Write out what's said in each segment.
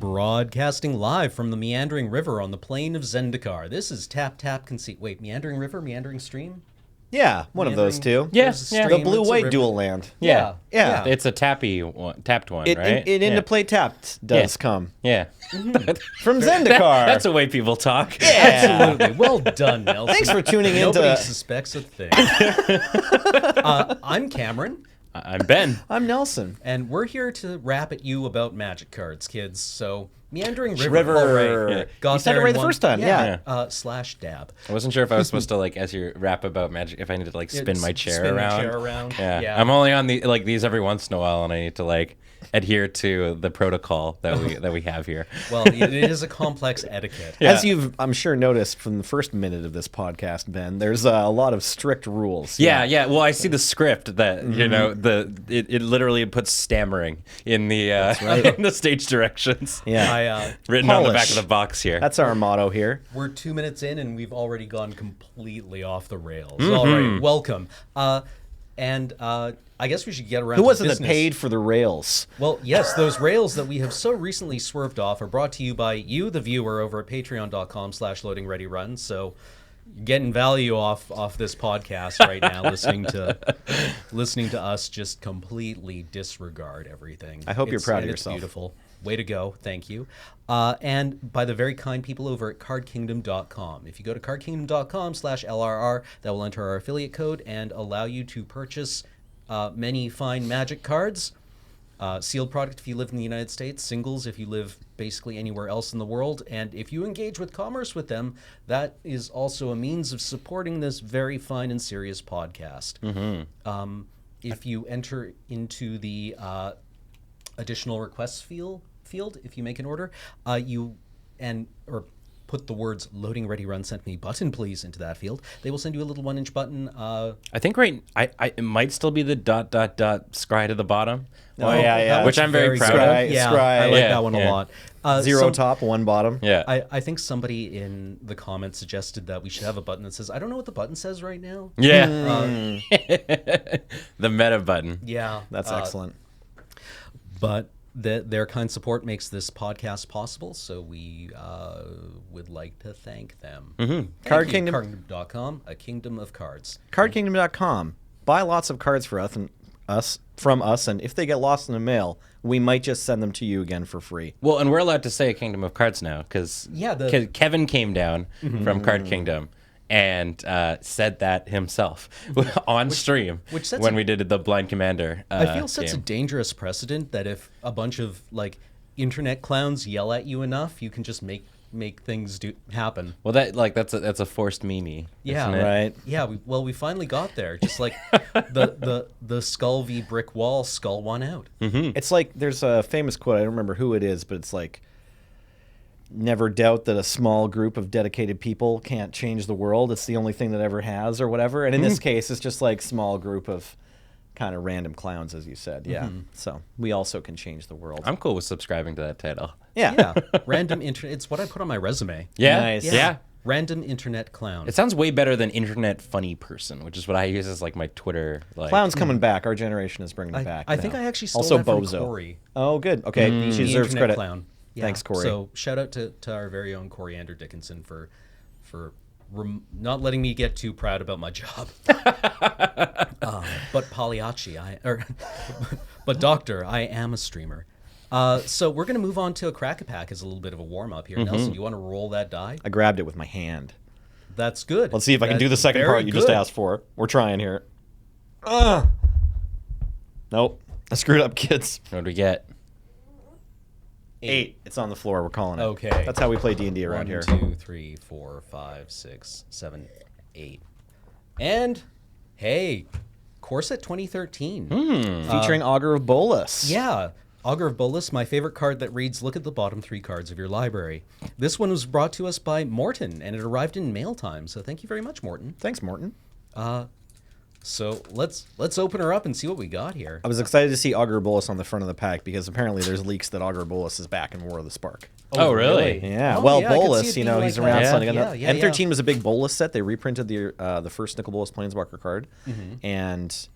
Broadcasting live from the meandering river on the plain of Zendikar. This is Tap Tap Conceit. Wait, meandering river, meandering stream? Yeah, one of those two. Yeah, The blue-white dual land. Yeah. Yeah. It's a tapped one, right? Into play tapped does come. Yeah. From Zendikar. That's the way people talk. Yeah. Absolutely. Well done, Nelson. Thanks for tuning in. Nobody suspects a thing. I'm Cameron. I'm Ben. I'm Nelson. And we're here to rap at you about magic cards, kids. So, meandering river. River. All right. Yeah. Got You said there it right in the one- first time, yeah. Slash dab. I wasn't sure if I was supposed to, like, as you rap about magic, if I need to, like, spin my chair spin around. the chair around. Yeah. I'm only on these every once in a while, and I need to, like, adhere to the protocol that we have here. Well, it is a complex etiquette. Yeah. As you've, I'm sure, noticed from the first minute of this podcast, Ben, there's a lot of strict rules. Yeah. Well, I see the script that you know it literally puts stammering in the in the stage directions. Yeah. Written on the back Polish. of the box here. That's our motto here. We're 2 minutes in, and we've already gone completely off the rails. All right, welcome. I guess we should get around Who to was it that business. paid for the rails? Well, yes, those rails that we have so recently swerved off are brought to you by you, the viewer, over at patreon.com/LoadingReadyRun. So you're getting value off this podcast right now, listening to us just completely disregard everything. I hope you're proud of yourself. It's beautiful. Way to go. Thank you. And by the very kind people over at cardkingdom.com. If you go to cardkingdom.com/LRR, that will enter our affiliate code and allow you to purchase many fine magic cards. Sealed product if you live in the United States, singles if you live basically anywhere else in the world. And if you engage with commerce with them, that is also a means of supporting this very fine and serious podcast. If you enter into the additional requests field, if you make an order, or put the words "Loading Ready Run Sent Me button please" into that field, they will send you a little 1-inch button. I think it might still be the ... scry to the bottom. Oh, yeah. Which I'm very proud Scry. of. Yeah, Scry. I like Yeah, that one a yeah. lot. Zero top, one bottom. Yeah. I think somebody in the comments suggested that we should have a button that says, I don't know what the button says right now. Yeah. The meta button. Yeah. That's excellent. But their kind support makes this podcast possible, so we would like to thank them. Card Kingdom. Cardkingdom.com, a kingdom of cards. Cardkingdom.com. Buy lots of cards from us, and if they get lost in the mail, we might just send them to you again for free. Well, and we're allowed to say Kingdom of Cards now because Kevin came down from Card Kingdom and said that himself on stream when we did the Blind Commander. I feel sets a game. dangerous precedent that if a bunch of internet clowns yell at you enough, you can just make things happen. Well, that's a forced meme. Yeah, isn't it? Right. Yeah, we finally got there. Just like the skull v brick wall, skull won out. It's like there's a famous quote. I don't remember who it is, but it's like, never doubt that a small group of dedicated people can't change the world. It's the only thing that ever has, or whatever. And in this case, it's just like small group of kind of random clowns, as you said. Yeah. So we also can change the world. I'm cool with subscribing to that title. Yeah. Random internet. It's what I put on my resume. Yeah. Nice. Yeah. Random internet clown. It sounds way better than internet funny person, which is what I use as like my Twitter. Clown's coming back. Our generation is bringing it back. I think now. I actually stole also that from Bozo. Corey. Oh, good. Okay. She The deserves internet credit. clown. Yeah. Thanks, Corey. So shout out to our very own Coriander Dickinson for not letting me get too proud about my job. But Pagliacci, but Doctor, I am a streamer. So we're going to move on to a Crack-a-Pack as a little bit of a warm-up here. Nelson, you want to roll that die? I grabbed it with my hand. That's good. Let's see if I can do the second part you just asked for. We're trying here. Nope. I screwed up, kids. What do we get? 8. It's on the floor. We're calling it. Okay. That's how we play D&D around 1, here. 2, 3, 4, 5, 6, 7, 8. And, hey, Corset 2013. Featuring Augur of Bolus. Yeah. Augur of Bolus, my favorite card that reads, look at the bottom 3 cards of your library. This one was brought to us by Morton, and it arrived in mail time, so thank you very much, Morton. Thanks, Morton. So let's open her up and see what we got here. I was excited to see Augur of Bolus on the front of the pack because apparently there's leaks that Augur of Bolus is back in War of the Spark. Oh, really? Yeah. Oh, well, yeah, I could see Bolus, it being he's like around that. Sunday. Yeah, M13 was a big Bolus set. They reprinted the first Nicol Bolas Planeswalker card, and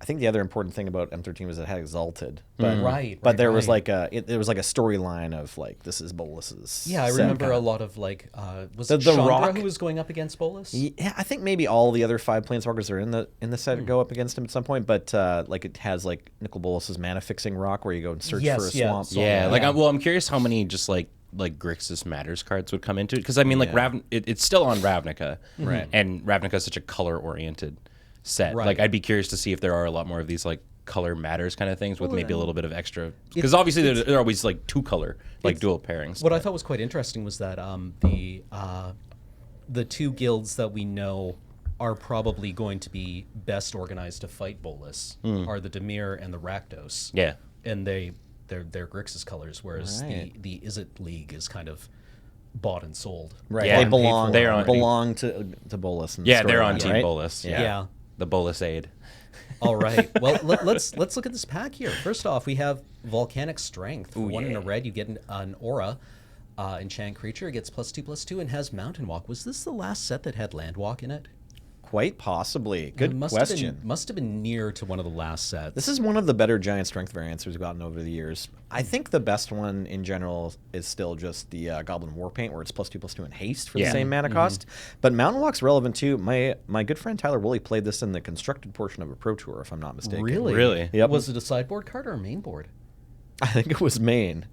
I think the other important thing about M13 was it had Exalted, but there was like a storyline of like this is Bolus's. Yeah, I remember a lot of like was it the Chandra Rock who was going up against Bolus? Yeah, I think maybe all the other 5 planeswalkers are in the set go up against him at some point, but like it has like Nicol Bolas's mana fixing rock where you go and search for a swamp. Yeah, like I'm curious how many just like Grixis Matters cards would come into it, because I mean like it's still on Ravnica, right? And Ravnica is such a color oriented set. Like I'd be curious to see if there are a lot more of these like color matters kind of things with maybe a little bit of extra, because obviously there are always like 2 color like dual pairings. What I thought was quite interesting was that the 2 guilds that we know are probably going to be best organized to fight Bolus are the Dimir and the Rakdos. Yeah, and they're Grixis colors, whereas the Izzet League is kind of bought and sold. Right, yeah. they belong to Bolus. Yeah, they're on Team Bolus. Yeah. The Bolus aid. All right. Well, let's look at this pack here. First off, we have Volcanic Strength. For 1 in a red, you get an aura. Enchant creature gets +2/+2 and has Mountain Walk. Was this the last set that had Landwalk in it? Quite possibly. Good question. Must have been near to one of the last sets. This is one of the better giant strength variants we've gotten over the years. I think the best one in general is still just the Goblin Warpaint, where it's +2/+2 and haste for the same mana cost. But Mountain Walk's relevant too. My good friend Tyler Woolley played this in the constructed portion of a Pro Tour, if I'm not mistaken. Really? Yep. Was it a sideboard card or a main board? I think it was main.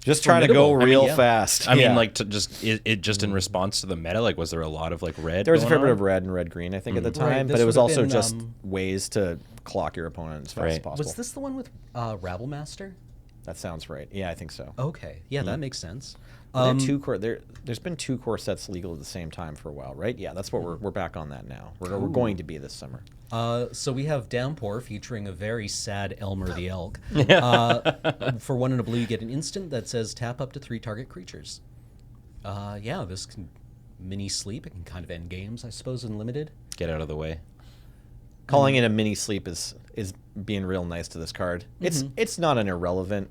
Just trying to go real fast. I mean, like, to just just in response to the meta, like, was there a lot of like red? There was a fair bit of red and red-green, I think, at the time, but it was also just ways to clock your opponent as fast as possible. Was this the one with Rabblemaster? That sounds right. Yeah, I think so. Okay, yeah, that makes sense. There's been 2 core sets legal at the same time for a while, right? Yeah, that's what we're back on that now. We're going to be this summer. So we have Downpour featuring a very sad Elmer the Elk. For 1 in a blue, you get an instant that says tap up to 3 target creatures. This can mini sleep. It can kind of end games, I suppose, in limited. Get out of the way. Calling it a mini sleep is being real nice to this card. It's not an irrelevant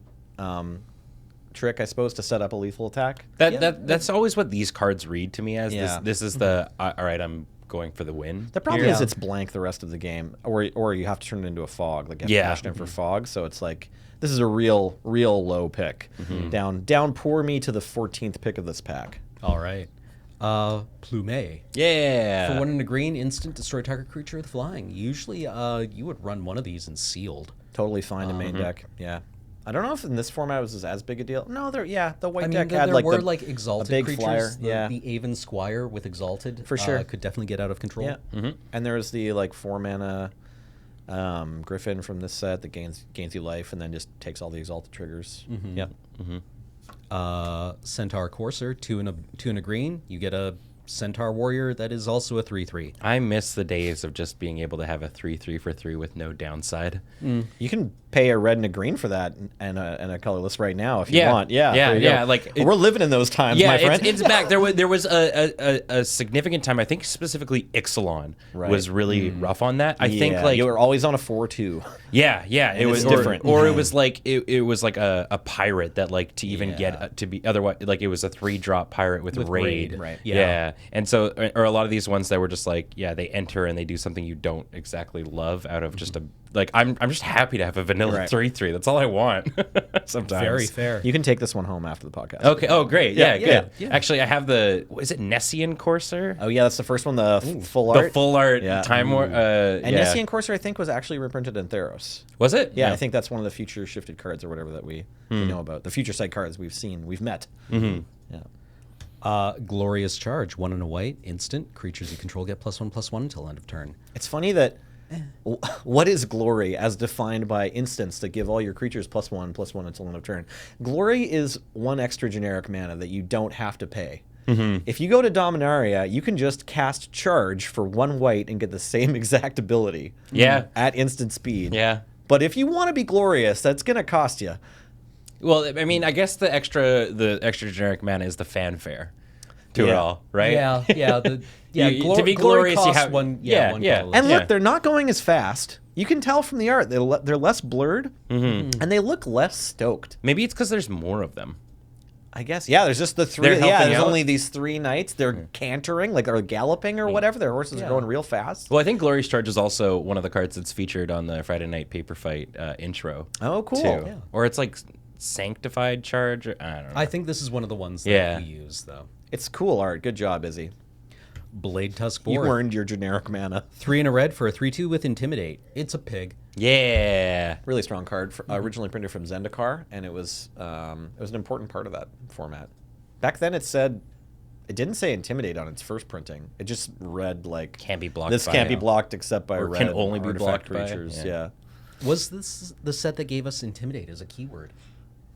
trick, I suppose, to set up a lethal attack. That's always what these cards read to me as. This is the all right, I'm going for the win. The problem is it's blank the rest of the game, or you have to turn it into a fog, like get cashed in for fog. So it's like this is a real low pick. Downpour me to the 14th pick of this pack. All right. Plume. Yeah. For 1 in a green, instant destroy target creature with flying. Usually, you would run one of these in sealed. Totally fine in main deck. Yeah. I don't know if in this format it was as big a deal. No, the white deck had like exalted big creatures. Flyer. The Aven Squire with exalted for sure could definitely get out of control. Yeah. And there was the 4 mana Griffin from this set that gains you life and then just takes all the exalted triggers. Yeah. Centaur Courser, 2 in a green. You get a Centaur Warrior that is also a 3/3. I miss the days of just being able to have a 3/3 for 3 with no downside. You can pay a red and a green for that and a colorless right now if you want. Like we're living in those times, my friend. It's back. There was a significant time. I think specifically Ixalan was really rough on that. I think like you were always on a 4/2. It was different. Or it was like it was like a pirate that like to even get to be otherwise like it was a 3-drop pirate with raid. Right. Yeah. And so or a lot of these ones that were just like they enter and they do something you don't exactly love out of just a like I'm just happy to have a vanilla 3/3. That's all I want. Sometimes. Very fair. You can take this one home after the podcast. Okay. Oh, great. Yeah, good. Yeah. Actually, I have is it Nessian Courser? Oh yeah, that's the first one. The full art. The full art Time War. And Nessian Courser, I think, was actually reprinted in Theros. Was it? Yeah, I think that's one of the future shifted cards or whatever that we know about. The future sight cards we've met. Yeah. Glorious Charge, 1 in a white, instant. Creatures you control get +1/+1 until end of turn. It's funny that what is glory as defined by instants that give all your creatures +1/+1 until end of turn? Glory is 1 extra generic mana that you don't have to pay. If you go to Dominaria, you can just cast Charge for 1 white and get the same exact ability. At instant speed. Yeah. But if you want to be glorious, that's going to cost you. Well, I mean, I guess the extra generic mana is the fanfare to it all, right? To be glorious, you have one. And look, they're not going as fast. You can tell from the art they're less blurred, and they look less stoked. Maybe it's because there's more of them. I guess. Yeah, there's just the three. They're Yeah, helping there's out. only these 3 knights. They're cantering, like they're galloping or whatever. Their horses are going real fast. Well, I think Glorious Charge is also one of the cards that's featured on the Friday Night Paper Fight intro. Oh, cool. Too. Yeah. Or it's like Sanctified Charge. Or, I don't know. I think this is one of the ones that we use, though. It's cool art. Good job, Izzy. Blade Tusk You Boar. earned your generic mana. 3 and a red for a 3/2 with Intimidate. It's a pig. Yeah. Really strong card. Originally printed from Zendikar, and it was an important part of that format. Back then, it didn't say Intimidate on its first printing. It just read like Can't be blocked This by- can't be blocked except by Or red. can only be artifact blocked by- creatures. yeah. Was this the set that gave us Intimidate as a keyword?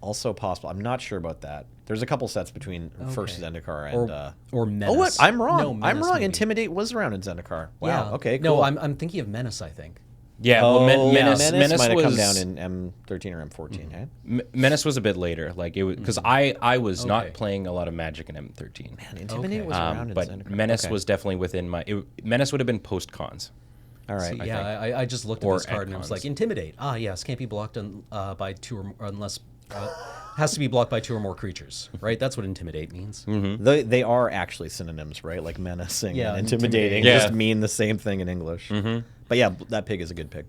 Also possible. I'm not sure about that. There's a couple sets between first Zendikar and or Menace. Oh, what? I'm wrong. No, I'm Menace wrong. maybe. Intimidate was around in Zendikar. Wow. Yeah. Okay. Cool. No, I'm thinking of Menace. I think. Yeah. Well, Menace might have was come down in M13 or M14. Eh? Menace was a bit later. Like it was because I was Okay. not playing a lot of Magic in M13. Man, Intimidate Okay. was around in But Zendikar. Menace Okay. was definitely within my. Menace would have been post cons. All right. See, I just looked at Or this card and I was icons. like, Intimidate. Ah, yes, can't be blocked by 2 or more, unless has to be blocked by 2 or more creatures. Right? That's what Intimidate means. They are actually synonyms, right? Like menacing Yeah, and intimidating Yeah. just mean the same thing in English. But yeah, that pig is a good pig.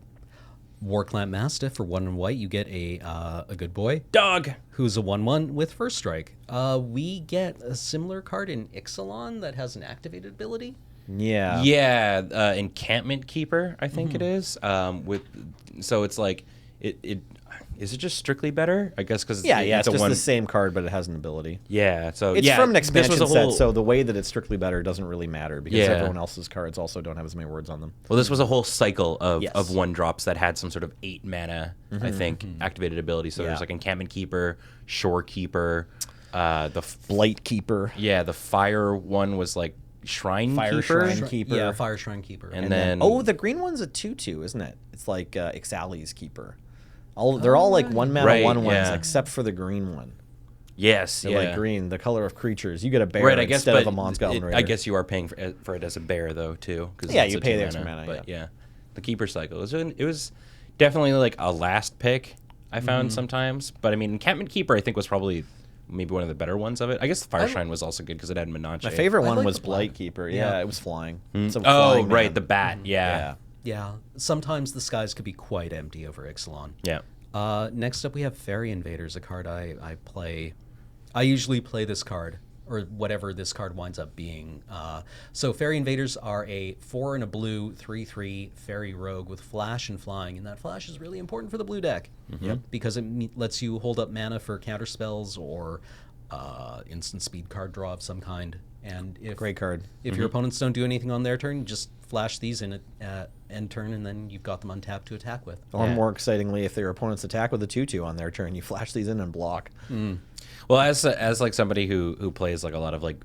Warclamp Mastiff for 1 and white. You get a good boy Dog. who's a 1/1 with first strike. We get a similar card in Ixalan that has an activated ability. Yeah. Yeah, Encampment Keeper, I think it is. So it's like it is it just strictly better? I guess because Yeah, it's a just one. the same card, but it has an ability. Yeah, so It's yeah, from an this expansion was a set, whole- so the way that it's strictly better doesn't really matter because Yeah. everyone else's cards also don't have as many words on them. Well, this was a whole cycle of, Yes. of 1-drops that had some sort of 8 mana, I think, activated ability. So Yeah. there's like Encampment Keeper, Shore Keeper, the Blight Keeper. the Fire one was like Shrine Fire Keeper. Shrine Keeper. Yeah, Fire Shrine Keeper. And then the green one's a 2/2, isn't it? It's like Ixali's Keeper. They're all like 1 mana Right, 1/1s, yeah. except for the green one. Yes, They're yeah. like green, the color of creatures. You get a bear Right, I guess, instead but of a Mons Goblin Raider. I guess you are paying for it as a bear though too. 'Cause Yeah, it's you a pay 2 the extra mana, But yeah, the Keeper cycle it was definitely like a last pick I found sometimes. But I mean, Encampment Keeper I think was probably maybe one of the better ones of it. I guess the Fire Shrine was also good because it had Menage. My favorite one like was the Blight black. Keeper. Yeah. Yeah, it was flying. It's a Oh, flying right, man. the bat. Yeah. Yeah, sometimes the skies could be quite empty over Ixalan. Yeah. Next up, we have Fairy Invaders, a card I play. I usually play this card, or whatever this card winds up being. So Fairy Invaders are a 4 and a blue, 3/3 Fairy Rogue with flash and flying, and that flash is really important for the blue deck. Because it lets you hold up mana for counter spells or instant speed card draw of some kind. And if Great card. If your opponents don't do anything on their turn, just flash these in at end turn, and then you've got them untapped to attack with. Or Yeah. more excitingly, if their opponents attack with a 2/2 on their turn, you flash these in and block. Well, as like somebody who plays like a lot of like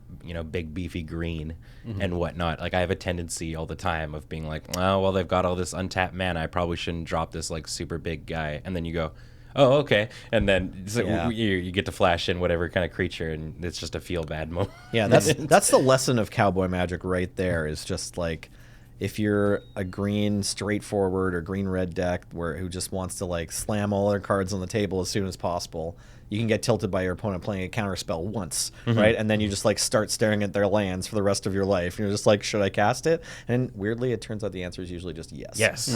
big beefy green and whatnot, like I have a tendency all the time of being like, oh well, they've got all this untapped mana, I probably shouldn't drop this like super big guy, and then you go, oh okay, and then it's like, Yeah. you get to flash in whatever kind of creature, and it's just a feel bad moment. Yeah, that's the lesson of Cowboy Magic right there. Is just like if you're a green straightforward or green red deck who just wants to like slam all their cards on the table as soon as possible, you can get tilted by your opponent playing a counter spell once, right? And then you just like start staring at their lands for the rest of your life. You're just like, should I cast it? And weirdly, it turns out the answer is usually just yes. Yes,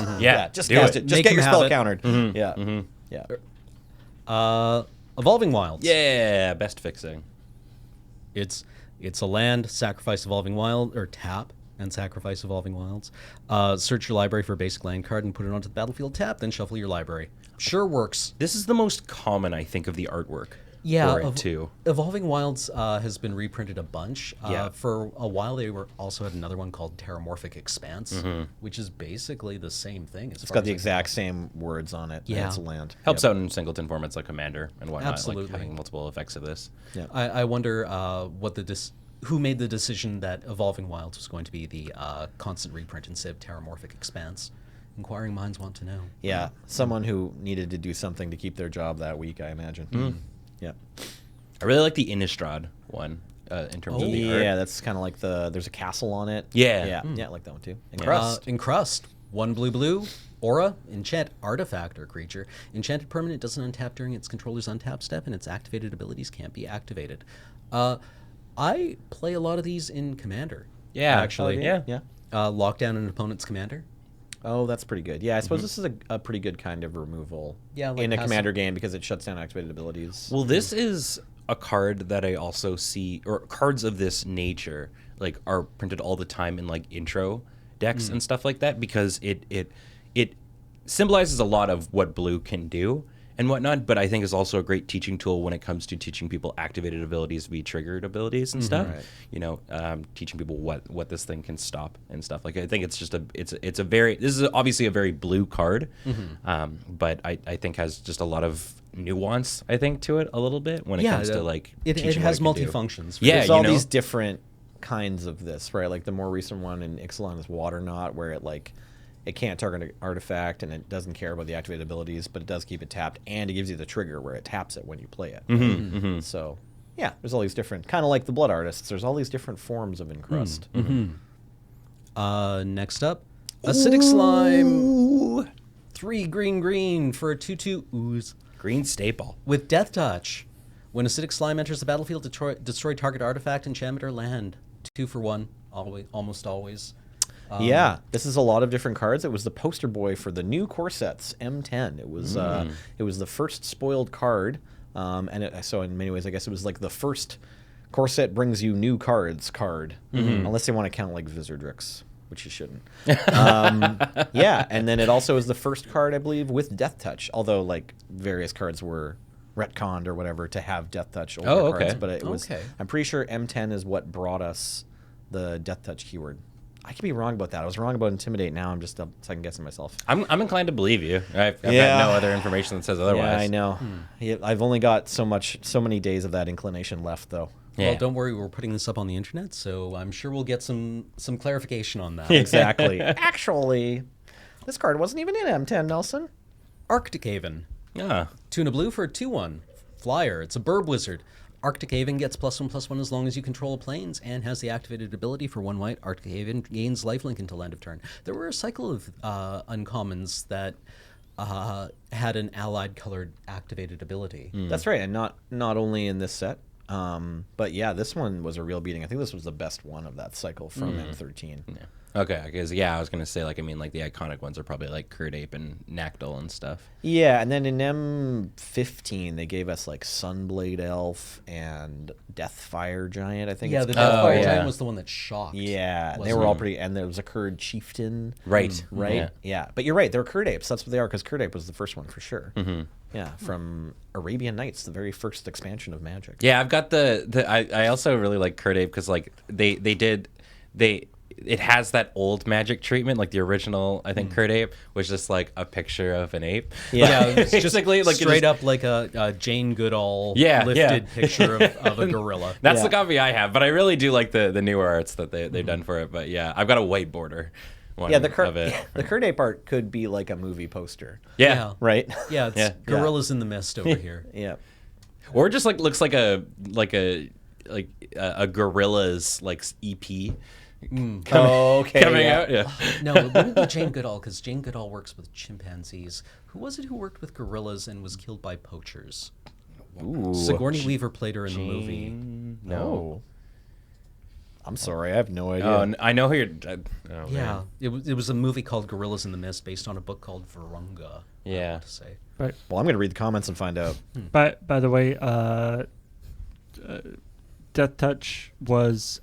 Just do cast it. Just Make get him your have spell it. countered. Yeah. Evolving Wilds. Yeah, best fixing. It's a land, sacrifice Evolving Wild, or tap and sacrifice Evolving Wilds. Search your library for a basic land card and put it onto the battlefield tap, then shuffle your library. Sure works. This is the most common, I think, of the artwork. Yeah, for it too. Evolving Wilds has been reprinted a bunch. Yeah. For a while, they also had another one called Terramorphic Expanse, which is basically the same thing. It's got the exact same words on it. Yeah. It's a land. Helps out in singleton formats like Commander and whatnot, Absolutely. like having multiple effects of this. Yeah. I wonder who made the decision that Evolving Wilds was going to be the constant reprint instead of Terramorphic Expanse. Inquiring minds want to know. Yeah, someone who needed to do something to keep their job that week, I imagine. Yeah. I really like the Innistrad one in terms of the art. Yeah, that's kind of like there's a castle on it. Yeah. Yeah, I like that one too. And Crust. In Crust, 1 blue, aura, enchant artifact or creature. Enchanted permanent doesn't untap during its controller's untap step, and its activated abilities can't be activated. I play a lot of these in Commander. Yeah, actually. Yeah. Lock down an opponent's commander. Oh, that's pretty good. Yeah, I suppose this is a pretty good kind of removal like in a passive. Commander game because it shuts down activated abilities. Well, this is a card that I also see, or cards of this nature, like are printed all the time in like intro decks and stuff like that, because it symbolizes a lot of what blue can do and whatnot, but I think is also a great teaching tool when it comes to teaching people activated abilities v triggered abilities and stuff. Right. You know, teaching people what this thing can stop and stuff. Like I think it's just this is obviously a very blue card, but I think has just a lot of nuance, I think, to it a little bit when it comes to like it teaching has what it can do. multi-functions. Yeah, There's you all know? these different kinds of this, right? Like the more recent one in Ixalan is Water Knot, where it can't target an artifact and it doesn't care about the activated abilities, but it does keep it tapped, and it gives you the trigger where it taps it when you play it. So, yeah, there's all these different, kind of like the Blood Artists, there's all these different forms of Encrust. Next up, Acidic Slime. 3 green for a 2/2 ooze. Green staple. With Death Touch. When Acidic Slime enters the battlefield, destroy target artifact, enchantment, or land. 2 for 1, almost always. Yeah, this is a lot of different cards. It was the poster boy for the new core sets, M10. It was the first spoiled card, so in many ways, I guess it was like the first core set brings you new cards card, unless they want to count like Vizardrix, which you shouldn't. Yeah, and then it also is the first card, I believe, with Death Touch, although like various cards were retconned or whatever to have Death Touch older cards, but it was. I'm pretty sure M10 is what brought us the Death Touch keyword. I could be wrong about that. I was wrong about Intimidate. Now I'm just second guessing myself. I'm inclined to believe you. I've got no other information that says otherwise. Yeah, I know. Yeah, I've only got so many days of that inclination left, though. Yeah. Well, don't worry, we're putting this up on the internet, so I'm sure we'll get some clarification on that. Exactly. Actually, this card wasn't even in M10, Nelson. Arctic Haven. Yeah. 2 and a blue for a 2/1. Flyer. It's a Burb Wizard. Arctic Haven gets +1/+1 as long as you control planes, and has the activated ability for 1 white. Arctic Haven gains lifelink until end of turn. There were a cycle of uncommons that had an allied colored activated ability. That's right, and not only in this set, but yeah, this one was a real beating. I think this was the best one of that cycle from M13. Yeah. Okay, because I was gonna say like the iconic ones are probably like Curd Ape and Nacdal and stuff. Yeah, and then in M15 they gave us like Sunblade Elf and Deathfire Giant. I think. Yeah, it's the called. Deathfire Giant was the one that shocked. Yeah, they wasn't were all it? pretty, and there was a Curd Chieftain. Right. Right. Yeah, but you're right. They're Curd Apes. That's what they are, because Curd Ape was the first one for sure. Yeah, from Arabian Nights, the very first expansion of Magic. Yeah, I've got I also really like Curd Ape because like it has that old Magic treatment, like the original, I think, Curd Ape was just like a picture of an ape. Yeah, it's just Basically, like, straight up like a Jane Goodall lifted picture of a gorilla. That's the copy I have, but I really do like the newer arts that they've done for it. But yeah, I've got a white border. One Yeah, the of it. the Curd Ape art could be like a movie poster. Yeah. Right? Yeah, it's gorillas in the mist over here. Yeah. Or it just like looks like a gorilla's like EP. Coming out. Yeah. No, it wouldn't be Jane Goodall, because Jane Goodall works with chimpanzees. Who was it who worked with gorillas and was killed by poachers? Ooh. Sigourney Weaver played her in the movie. No. I'm sorry, I have no idea. Oh, I know who you're. Oh, Yeah, man. it was a movie called Gorillas in the Mist, based on a book called Virunga. Yeah. I want to say. But Well, I'm going to read the comments and find out. by the way, Death Touch was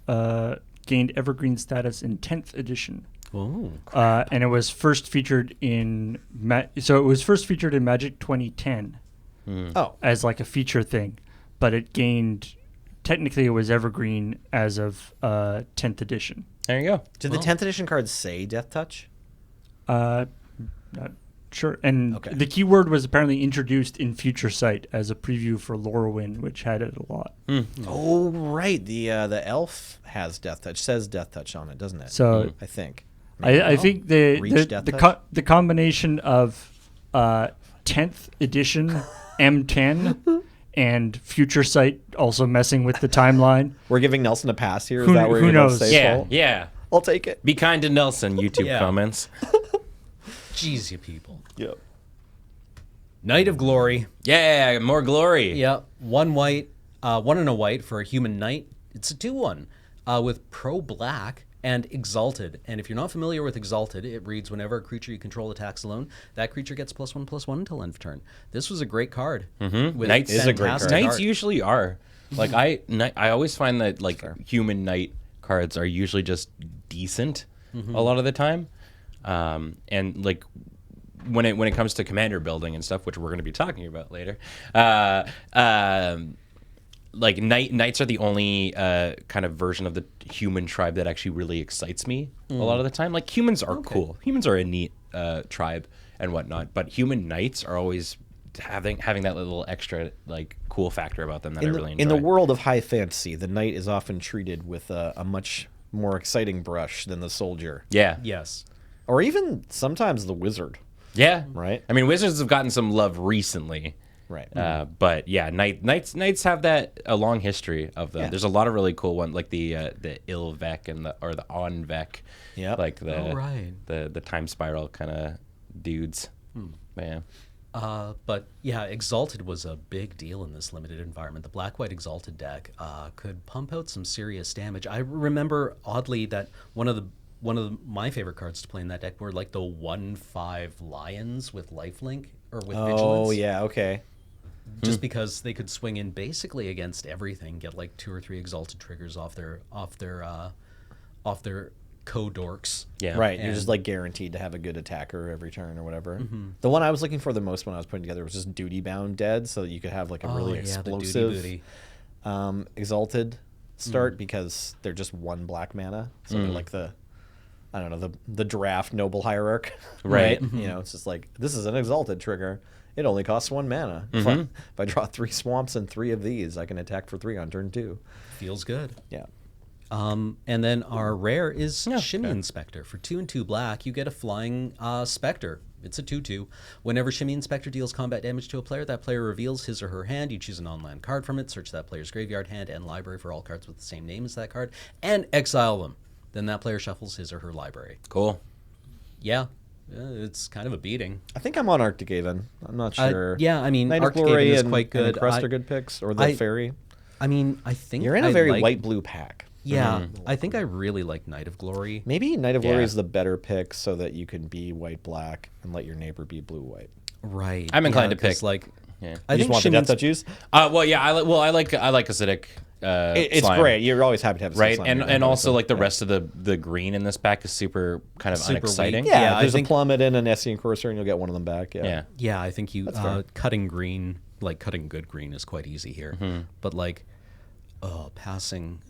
gained evergreen status in 10th edition. Oh, And it was first featured in Magic 2010 Oh, as like a feature thing, but it gained, technically it was evergreen as of 10th edition. There you go. did the 10th edition cards say Death Touch? Not sure. And Okay. the keyword was apparently introduced in Future Sight as a preview for Lorwyn, which had it a lot. Oh, right. The elf has Death Touch. Says Death Touch on it, doesn't it? So I think. I think Reach Death Touch? the combination of 10th edition M10 and Future Sight also messing with the timeline. We're giving Nelson a pass here. Is Who- that where who you're going to knows? say, Yeah, Paul? yeah. I'll take it. Be kind to Nelson. YouTube Yeah. comments. Jeez, you people. Yep. Knight of Glory. Yeah, more glory. Yeah, one white, one and a white for a human knight. It's a 2/1 with pro black and exalted. And if you're not familiar with exalted, it reads whenever a creature you control attacks alone, that creature gets +1/+1 until end of turn. This was a great card. Mm-hmm. With Knights is a great card. fantastic Knights art. usually are. Like I always find that like human knight cards are usually just decent a lot of the time, and like when it comes to commander building and stuff, which we're going to be talking about later. Like knights are the only kind of version of the human tribe that actually really excites me a lot of the time. Like humans are cool. Humans are a neat tribe and whatnot, but human knights are always having that little extra like cool factor about them that I really enjoy. In the world of high fantasy, the knight is often treated with a much more exciting brush than the soldier. Yeah. Yes. Or even sometimes the wizard. Yeah. Right. I mean, wizards have gotten some love recently. Right. But yeah, knights have a long history of them. Yeah. There's a lot of really cool ones, like the Ilvec and the Onvec. Yeah. Like right. the time spiral kind of dudes. Yeah. But yeah, Exalted was a big deal in this limited environment. The black-white Exalted deck could pump out some serious damage. I remember oddly that one of my favorite cards to play in that deck were like the 1/5 Lions with lifelink or with Vigilance. Oh yeah, okay. Just because they could swing in basically against everything, get like 2 or 3 Exalted triggers off their co-dorks. Yeah. Right, you're And- just like guaranteed to have a good attacker every turn or whatever. The one I was looking for the most when I was putting together was just duty bound dead, so that you could have like a really the duty explosive booty. exalted start because they're just 1 black mana. So they're like the draft noble hierarch. Right. You know, it's just like this is an exalted trigger. It only costs 1 mana. If I draw 3 swamps and 3 of these, I can attack for 3 on turn 2. Feels good. Yeah. And then our rare is Shimmy Inspector. For 2 and 2 black, you get a flying specter. It's a 2/2. Whenever Shimmy Inspector deals combat damage to a player, that player reveals his or her hand. You choose an on-land card from it, search that player's graveyard, hand, and library for all cards with the same name as that card, and exile them. Then that player shuffles his or her library. Cool. Yeah, it's kind of a beating. I think I'm on Arctic Haven. I'm not sure. Yeah, I mean, Knight of Arctic Glory Haven is and, quite good. And Crust are good picks, or the Fairy. I mean, I think You're in a I very like- white-blue pack. Yeah, I think I really like Knight of Glory. Maybe Knight of Glory Yeah. is the better pick so that you can be white-black and let your neighbor be blue-white. Right. I'm inclined to 'cause, pick- like. Yeah. I You think just want the Shimmy death touches? Well, yeah. I like acidic. It's slime, great. You're always happy to have right? slime And in your and deck, also so, like the yeah. rest of the green in this pack is super kind of Super unexciting. weak. Yeah, Yeah, I there's think- a Plummet and an Essien Courser, and you'll get one of them back. Yeah. Yeah. Yeah, I think you fair. cutting green, like cutting good green, is quite easy here. But like, passing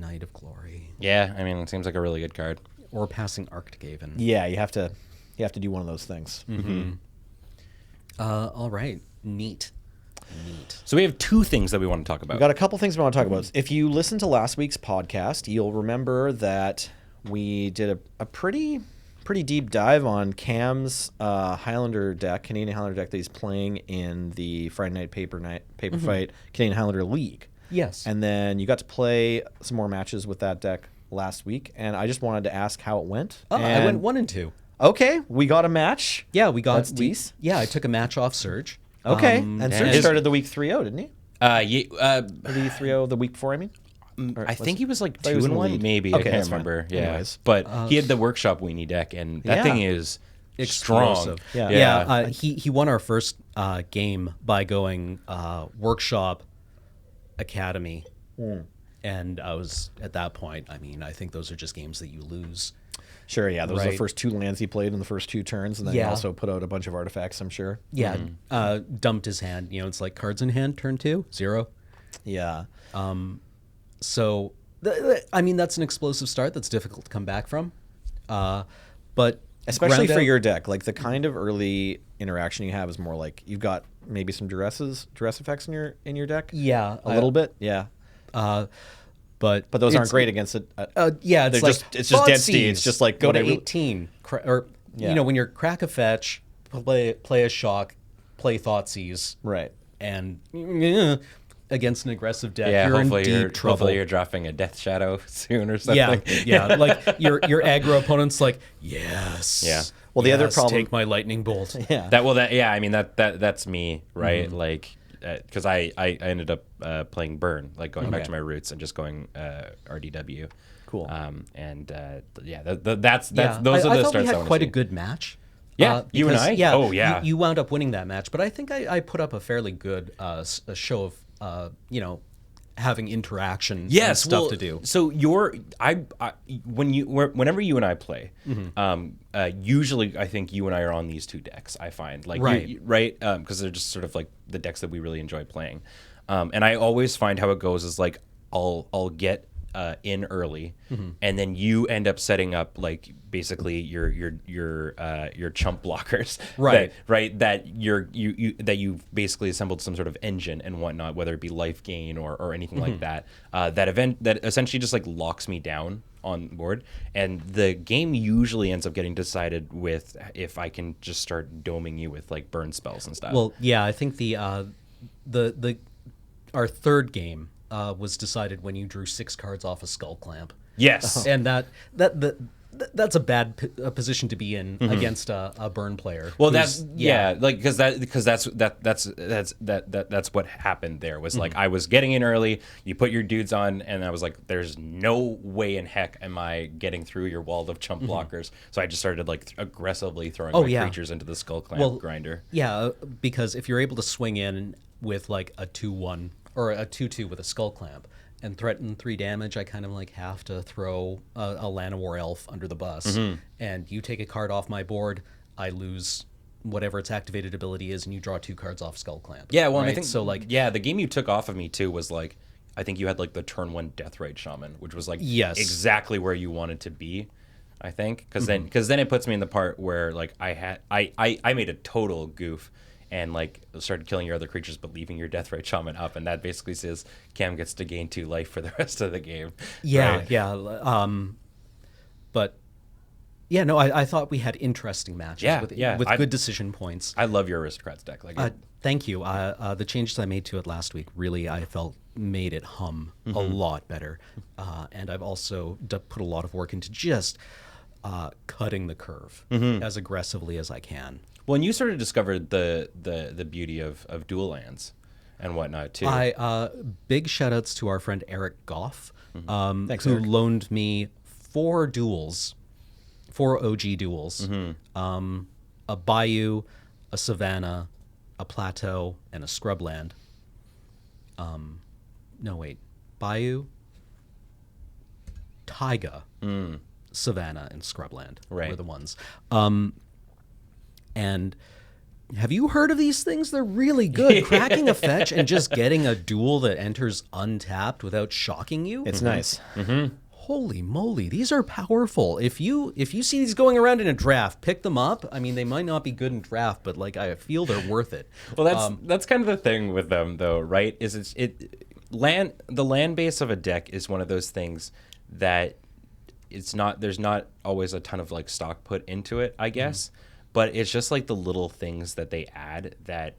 Knight of Glory Yeah, I mean, it seems like a really good card. or passing Arctic Haven. Yeah, you have to do one of those things. All right, neat. So we have 2 things that we want to talk about. We've got a couple things we want to talk about. If you listened to last week's podcast, you'll remember that we did a pretty deep dive on Cam's Highlander deck, Canadian Highlander deck that he's playing in the Friday Night Paper Fight Canadian Highlander League. Yes. And then you got to play some more matches with that deck last week, and I just wanted to ask how it went. I And- went 1 and 2. Okay, we got a match. Yeah, we got. That's decent. Yeah, I took a match off Serge. Okay, and yeah. Serge started the week 3-0, didn't he? Yeah, Or the 3-0 the week before, I mean? Or I think he was like thought he was in the 2-1, lead. maybe. Okay, I that's can't fine. remember. Yeah, Anyways. but he had the workshop weenie deck, and that Yeah. thing is Explosive. strong. Yeah. He won our first game by going workshop academy, and I was at that point. I mean, I think those are just games that you lose. Sure, yeah. Those are the Right. first 2 lands he played in the first 2 turns, and then he Yeah. also put out a bunch of artifacts, I'm sure. Yeah, dumped his hand. You know, it's like cards in hand, turn 2, 0. Yeah. So, I mean, that's an explosive start that's difficult to come back from. But Especially round for out- your deck. Like, the kind of early interaction you have is more like you've got maybe some duress effects in your deck. Yeah, A little bit, yeah. But But those aren't it's- great against it. Yeah, it's They're like just- it's just dead Thoughtseize. steed. It's just like go when to I re- 18, or Yeah. you know, when you're crack a fetch, play a shock, play Thoughtseize, Right. and against an aggressive deck, Yeah, you're in hopefully deep trouble. hopefully you're dropping a Death Shadow soon or something. Yeah. Like your aggro opponent's like, yes. Yeah. Well, the other yes, problem- take my lightning bolt. Yeah. I mean that's me, right? Like, because I ended up playing Burn, like going back Okay. to my roots and just going RDW. Cool. That's those are the I thought starts we I had wanna quite a see. good match. Yeah, you and because, I? Yeah, Oh, yeah. You wound up winning that match, but I think I put up a fairly good a show of having interaction and stuff to do. So whenever you and I play, usually I think you and I are on these two decks. I find like Right. because they're just sort of like the decks that we really enjoy playing, and I always find how it goes is like I'll get in early, and then you end up setting up like basically your chump blockers, Right. that you've basically assembled some sort of engine and whatnot, whether it be life gain or anything like that. That essentially just like locks me down on board, and the game usually ends up getting decided with if I can just start doming you with like burn spells and stuff. Well, yeah, I think our third game was decided when you drew 6 cards off a Skull Clamp. yes. And that's a bad position to be in against a burn player. Well, who's- like because that's what happened there was like I was getting in early, you put your dudes on, and I was like, there's no way in heck am I getting through your wall of chump blockers. So I just started like aggressively throwing my creatures into the Skull Clamp grinder. Yeah, because if you're able to swing in with like a 2/1 or a 2/2 with a Skull Clamp and threaten 3 damage, I kind of like have to throw a Llanowar Elf under the bus. And you take a card off my board, I lose whatever its activated ability is, and you draw 2 cards off Skull Clamp. Yeah, well, and I right? think so. Like, the game you took off of me too was like I think you had like the turn 1 Deathrite Shaman, which was like Yes. exactly where you wanted to be. I think because then it puts me in the part where like I made a total goof and like started killing your other creatures but leaving your Deathrite Shaman up, and that basically says Cam gets to gain 2 life for the rest of the game. yeah, right? yeah. But yeah, no, I thought we had interesting matches with good decision points. I love your Aristocrats deck. Like Thank you. The changes I made to it last week really, I felt, made it hum a lot better. And I've also put a lot of work into just cutting the curve as aggressively as I can. well, and you sort of discovered the beauty of dual lands and whatnot too. Big shout outs to our friend Eric Goff, Thanks, who Eric. loaned me 4 OG duels, a bayou, a savanna, a plateau, and a scrubland. No, wait. Bayou, taiga, savanna, and scrubland Right. were the ones. And have you heard of these things? They're really good. Cracking a fetch and just getting a duel that enters untapped without shocking you. It's nice. Holy moly, these are powerful. If you see these going around in a draft, pick them up. I mean, they might not be good in draft, but like I feel they're worth it. Well, that's kind of the thing with them, though, right? Is the land base of a deck is one of those things that there's not always a ton of like stock put into it, I guess. But it's just like the little things that they add that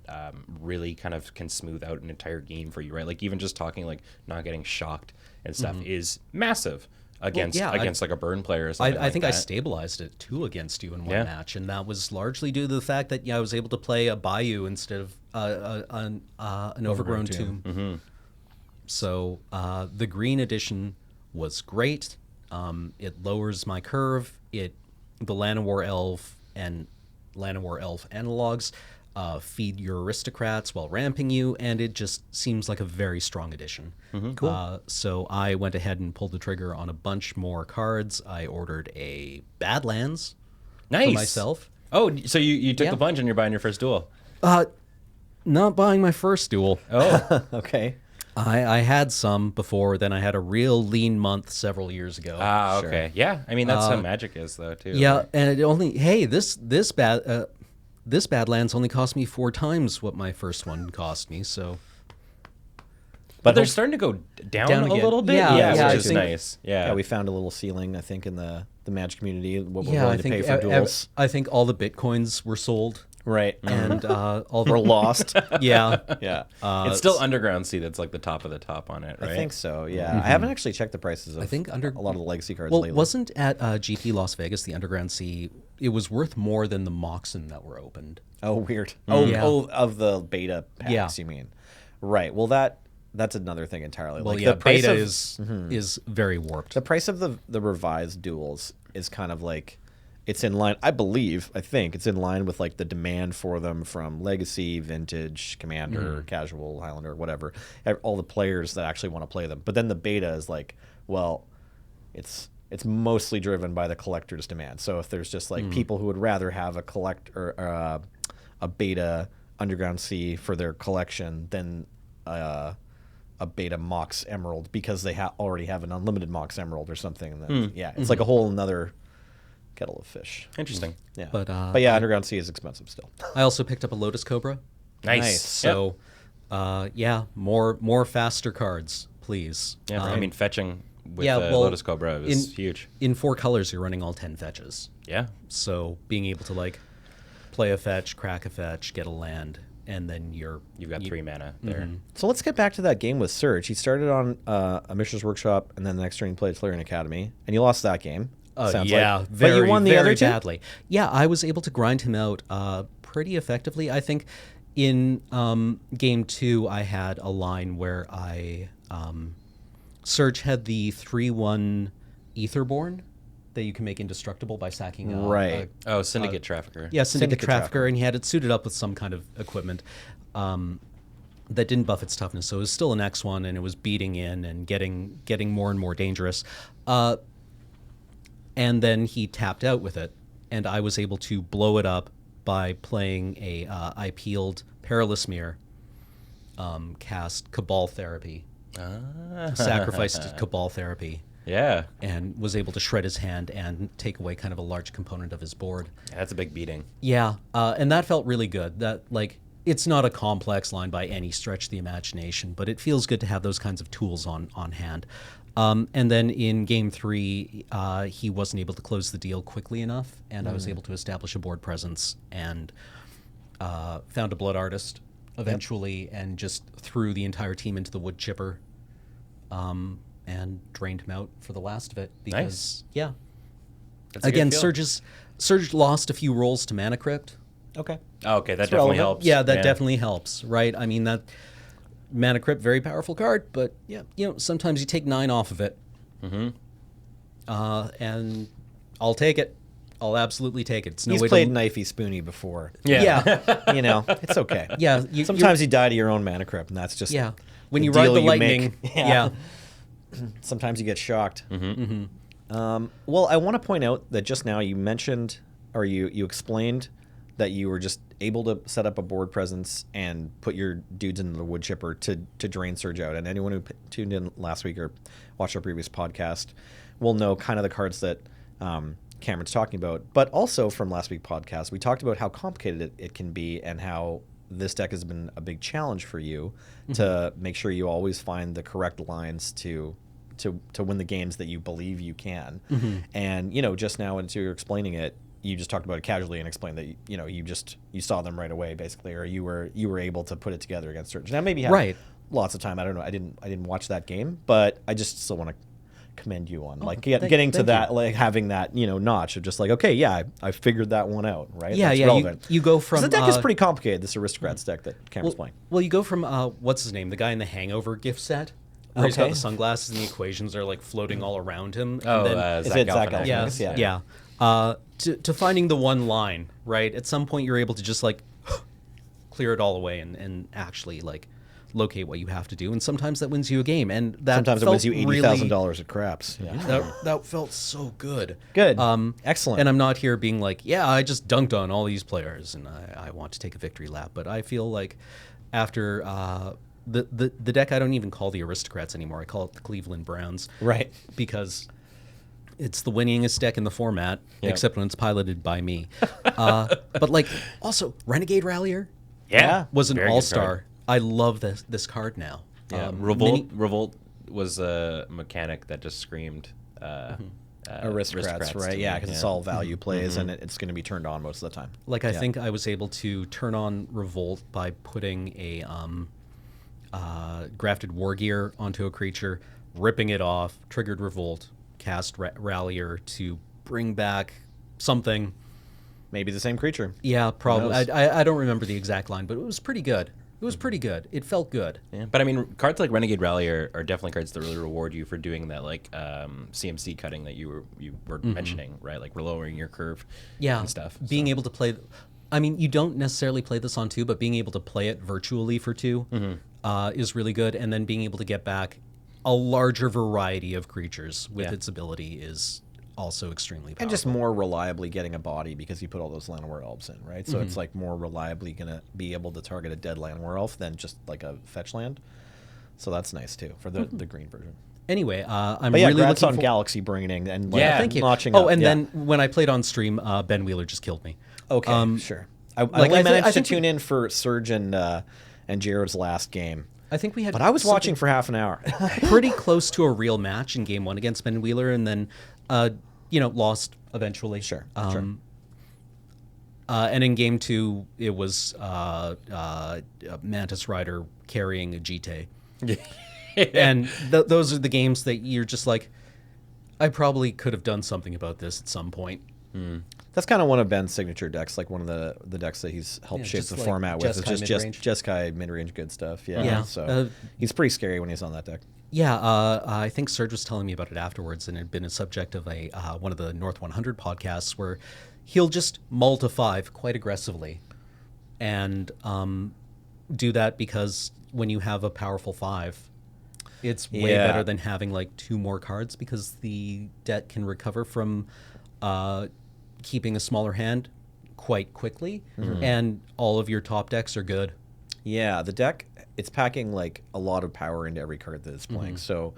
really kind of can smooth out an entire game for you, right? Like even just talking like not getting shocked and stuff is massive against like a burn player or something. I think I that. stabilized it 2 against you in one Yeah. match, and that was largely due to the fact that I was able to play a bayou instead of an overgrown tomb. So the green edition was great. It lowers my curve. The Llanowar Elf analogs feed your aristocrats while ramping you, and it just seems like a very strong addition. Cool. So I went ahead and pulled the trigger on a bunch more cards. I ordered a Badlands for myself. Oh, so you took Yeah. the plunge and you're buying your first duel. Not buying my first duel. Oh, Okay. I had some before, then I had a real lean month several years ago. okay. Yeah, I mean that's how Magic is though too. Yeah, Like, and this Badlands only cost me 4 times what my first one cost me. So but they're starting to go down Down a again. little bit. Yeah, Yeah, yeah, I which is think- nice. Yeah. Yeah, we found a little ceiling, I think, in the Magic community. What we're yeah, I willing to think pay for duels. I think all the bitcoins were sold Right. and all We're the lost. yeah. Yeah. It's still Underground Sea that's like the top of the top on it, right? I think so. Yeah. I haven't actually checked the prices of I think a lot of the legacy cards Well, lately. wasn't at GP Las Vegas the Underground Sea? It was worth more than the Moxen that were opened. Oh, weird. Oh, Yeah. of the beta packs, Yeah. you mean? Right. Well, that's another thing entirely. Well, like yeah, the price beta of, is very warped. the price of the revised duels is kind of like it's in line. I think it's in line with like the demand for them from Legacy, Vintage, Commander, Casual, Highlander, whatever. All the players that actually want to play them. But then the beta is like, well, it's mostly driven by the collector's demand. So if there's just like people who would rather have a a beta Underground Sea for their collection than a beta Mox Emerald because they already have an unlimited Mox Emerald or something. And then, yeah, it's like a whole another kettle of fish. Interesting. Yeah, But, yeah, Underground Sea is expensive still. I also picked up a Lotus Cobra. Nice. So, yeah, more faster cards, please. Yeah, I mean, fetching with yeah, well, Lotus Cobra is huge. In 4 colors, you're running all 10 fetches. Yeah. So being able to like play a fetch, crack a fetch, get a land, and then You've got 3 mana there. So let's get back to that game with Serge. He started on a Mishra's Workshop, and then the next turn he played Flareon Academy, and you lost that game. Sounds yeah, like. very, but you won the very other two? badly. Yeah, I was able to grind him out pretty effectively. I think in game 2, I had a line where Serge had the 3/1 Aetherborn that you can make indestructible by sacking a, Right. Oh, Syndicate Trafficker. Yeah, Syndicate Trafficker. Trafficker, and he had it suited up with some kind of equipment that didn't buff its toughness. So it was still an X1, and it was beating in and getting more and more dangerous. And then he tapped out with it, and I was able to blow it up by playing I peeled Perilous Mirror, cast Cabal Therapy, sacrificed Cabal Therapy, Yeah. and was able to shred his hand and take away kind of a large component of his board. That's a big beating. Yeah, and that felt really good. That like it's not a complex line by any stretch of the imagination, but it feels good to have those kinds of tools on hand. And then in game 3, he wasn't able to close the deal quickly enough, and I was able to establish a board presence and found a Blood Artist eventually, and just threw the entire team into the wood chipper, and drained him out for the last of it. Because yeah, That's a good again, feel. Serge lost a few rolls to Mana Crypt. Okay. Oh, okay, that It's definitely relevant. helps. Yeah, that definitely helps, right? I mean, that Mana Crypt, very powerful card, but yeah, sometimes you take 9 off of it. And I'll take it. I'll absolutely take it. It's no He's way played to... Knifey Spoony before. Yeah. Yeah. It's okay. Yeah. Sometimes you die to your own Mana Crypt, and that's just Yeah. When the you ride deal the you lightning. make. Yeah. Sometimes you get shocked. Well, I want to point out that just now you mentioned, or you explained that you were just able to set up a board presence and put your dudes into the wood chipper to drain Serge out. And anyone who tuned in last week or watched our previous podcast will know kind of the cards that Cameron's talking about. But also from last week's podcast, we talked about how complicated it can be and how this deck has been a big challenge for you to make sure you always find the correct lines to win the games that you believe you can. And just now as you were explaining it, you just talked about it casually and explained that you saw them right away basically, or you were able to put it together against Serge. Now maybe you had lots of time. I don't know. I didn't watch that game, but I just still want to commend you on getting to that, like having that notch of just like, okay, yeah, I figured that one out, right? Yeah, That's yeah. relevant. You go from the deck is pretty complicated. This Aristocrats deck that Cameron's playing. Well, you go from what's his name, the guy in the Hangover gift set, where he's got Okay. the sunglasses and the equations are like floating all around him. Oh, and then, Is Zach it Zach Galifianakis. Galifianakis? yeah. To finding the one line, right? At some point, you're able to just like clear it all away and actually like locate what you have to do. And sometimes that wins you a game. And that Sometimes it felt wins you $80,000 at craps. Yeah. That felt so good. Good. Excellent. And I'm not here being like, yeah, I just dunked on all these players and I want to take a victory lap. But I feel like after the deck, I don't even call the Aristocrats anymore. I call it the Cleveland Browns. Right. Because it's the winningest deck in the format, Yep. except when it's piloted by me. But like, also, Renegade Rallier Yeah. was an Very good all-star. card. I love this card now. Yeah. Mini- Revolt was a mechanic that just screamed aristocrats, right? to Yeah, me, because it's all value plays, and it's going to be turned on most of the time. Like I think I was able to turn on Revolt by putting a grafted war gear onto a creature, ripping it off, triggered Revolt, cast Rallier to bring back something. Maybe the same creature. Yeah, probably. knows? I don't remember the exact line, but it was pretty good. It was pretty good. It felt good. Yeah, but I mean, cards like Renegade Rally are definitely cards that really reward you for doing that, like CMC cutting that you were mentioning, right? Like we're lowering your curve, and stuff. Being able to play. I mean, you don't necessarily play this on 2, but being able to play it virtually for 2 is really good. And then being able to get back a larger variety of creatures with its ability is also extremely powerful. And just more reliably getting a body because you put all those land werewolves in, right? So it's like more reliably going to be able to target a dead land werewolf than just like a fetch land. So that's nice too for the green version. Anyway, I'm But yeah, really congrats looking on Galaxy bringing and like, Thank you. notching Oh, up. and Yeah. then when I played on stream, Ben Wheeler just killed me. Okay, sure. I like, only I managed to think tune in for Serge and Jared's last game. I think we had. But I was watching for half an hour. pretty close to a real match in game 1 against Ben Wheeler, and then, lost eventually. Sure. And in game 2, it was Mantis Rider carrying a GT. And those are the games that you're just like, I probably could have done something about this at some point. That's kind of one of Ben's signature decks, like one of the decks that he's helped shape just the like format with. It's Jeskai just mid-range. Jeskai mid-range good stuff. Yeah. Yeah. So he's pretty scary when he's on that deck. Yeah, I think Serge was telling me about it afterwards, and it had been a subject of a one of the North 100 podcasts where he'll just mull to 5 quite aggressively, and do that because when you have a powerful 5, it's way Yeah. better than having like 2 more cards because the deck can recover from keeping a smaller hand quite quickly, and all of your top decks are good. Yeah, the deck, it's packing like a lot of power into every card that it's playing. So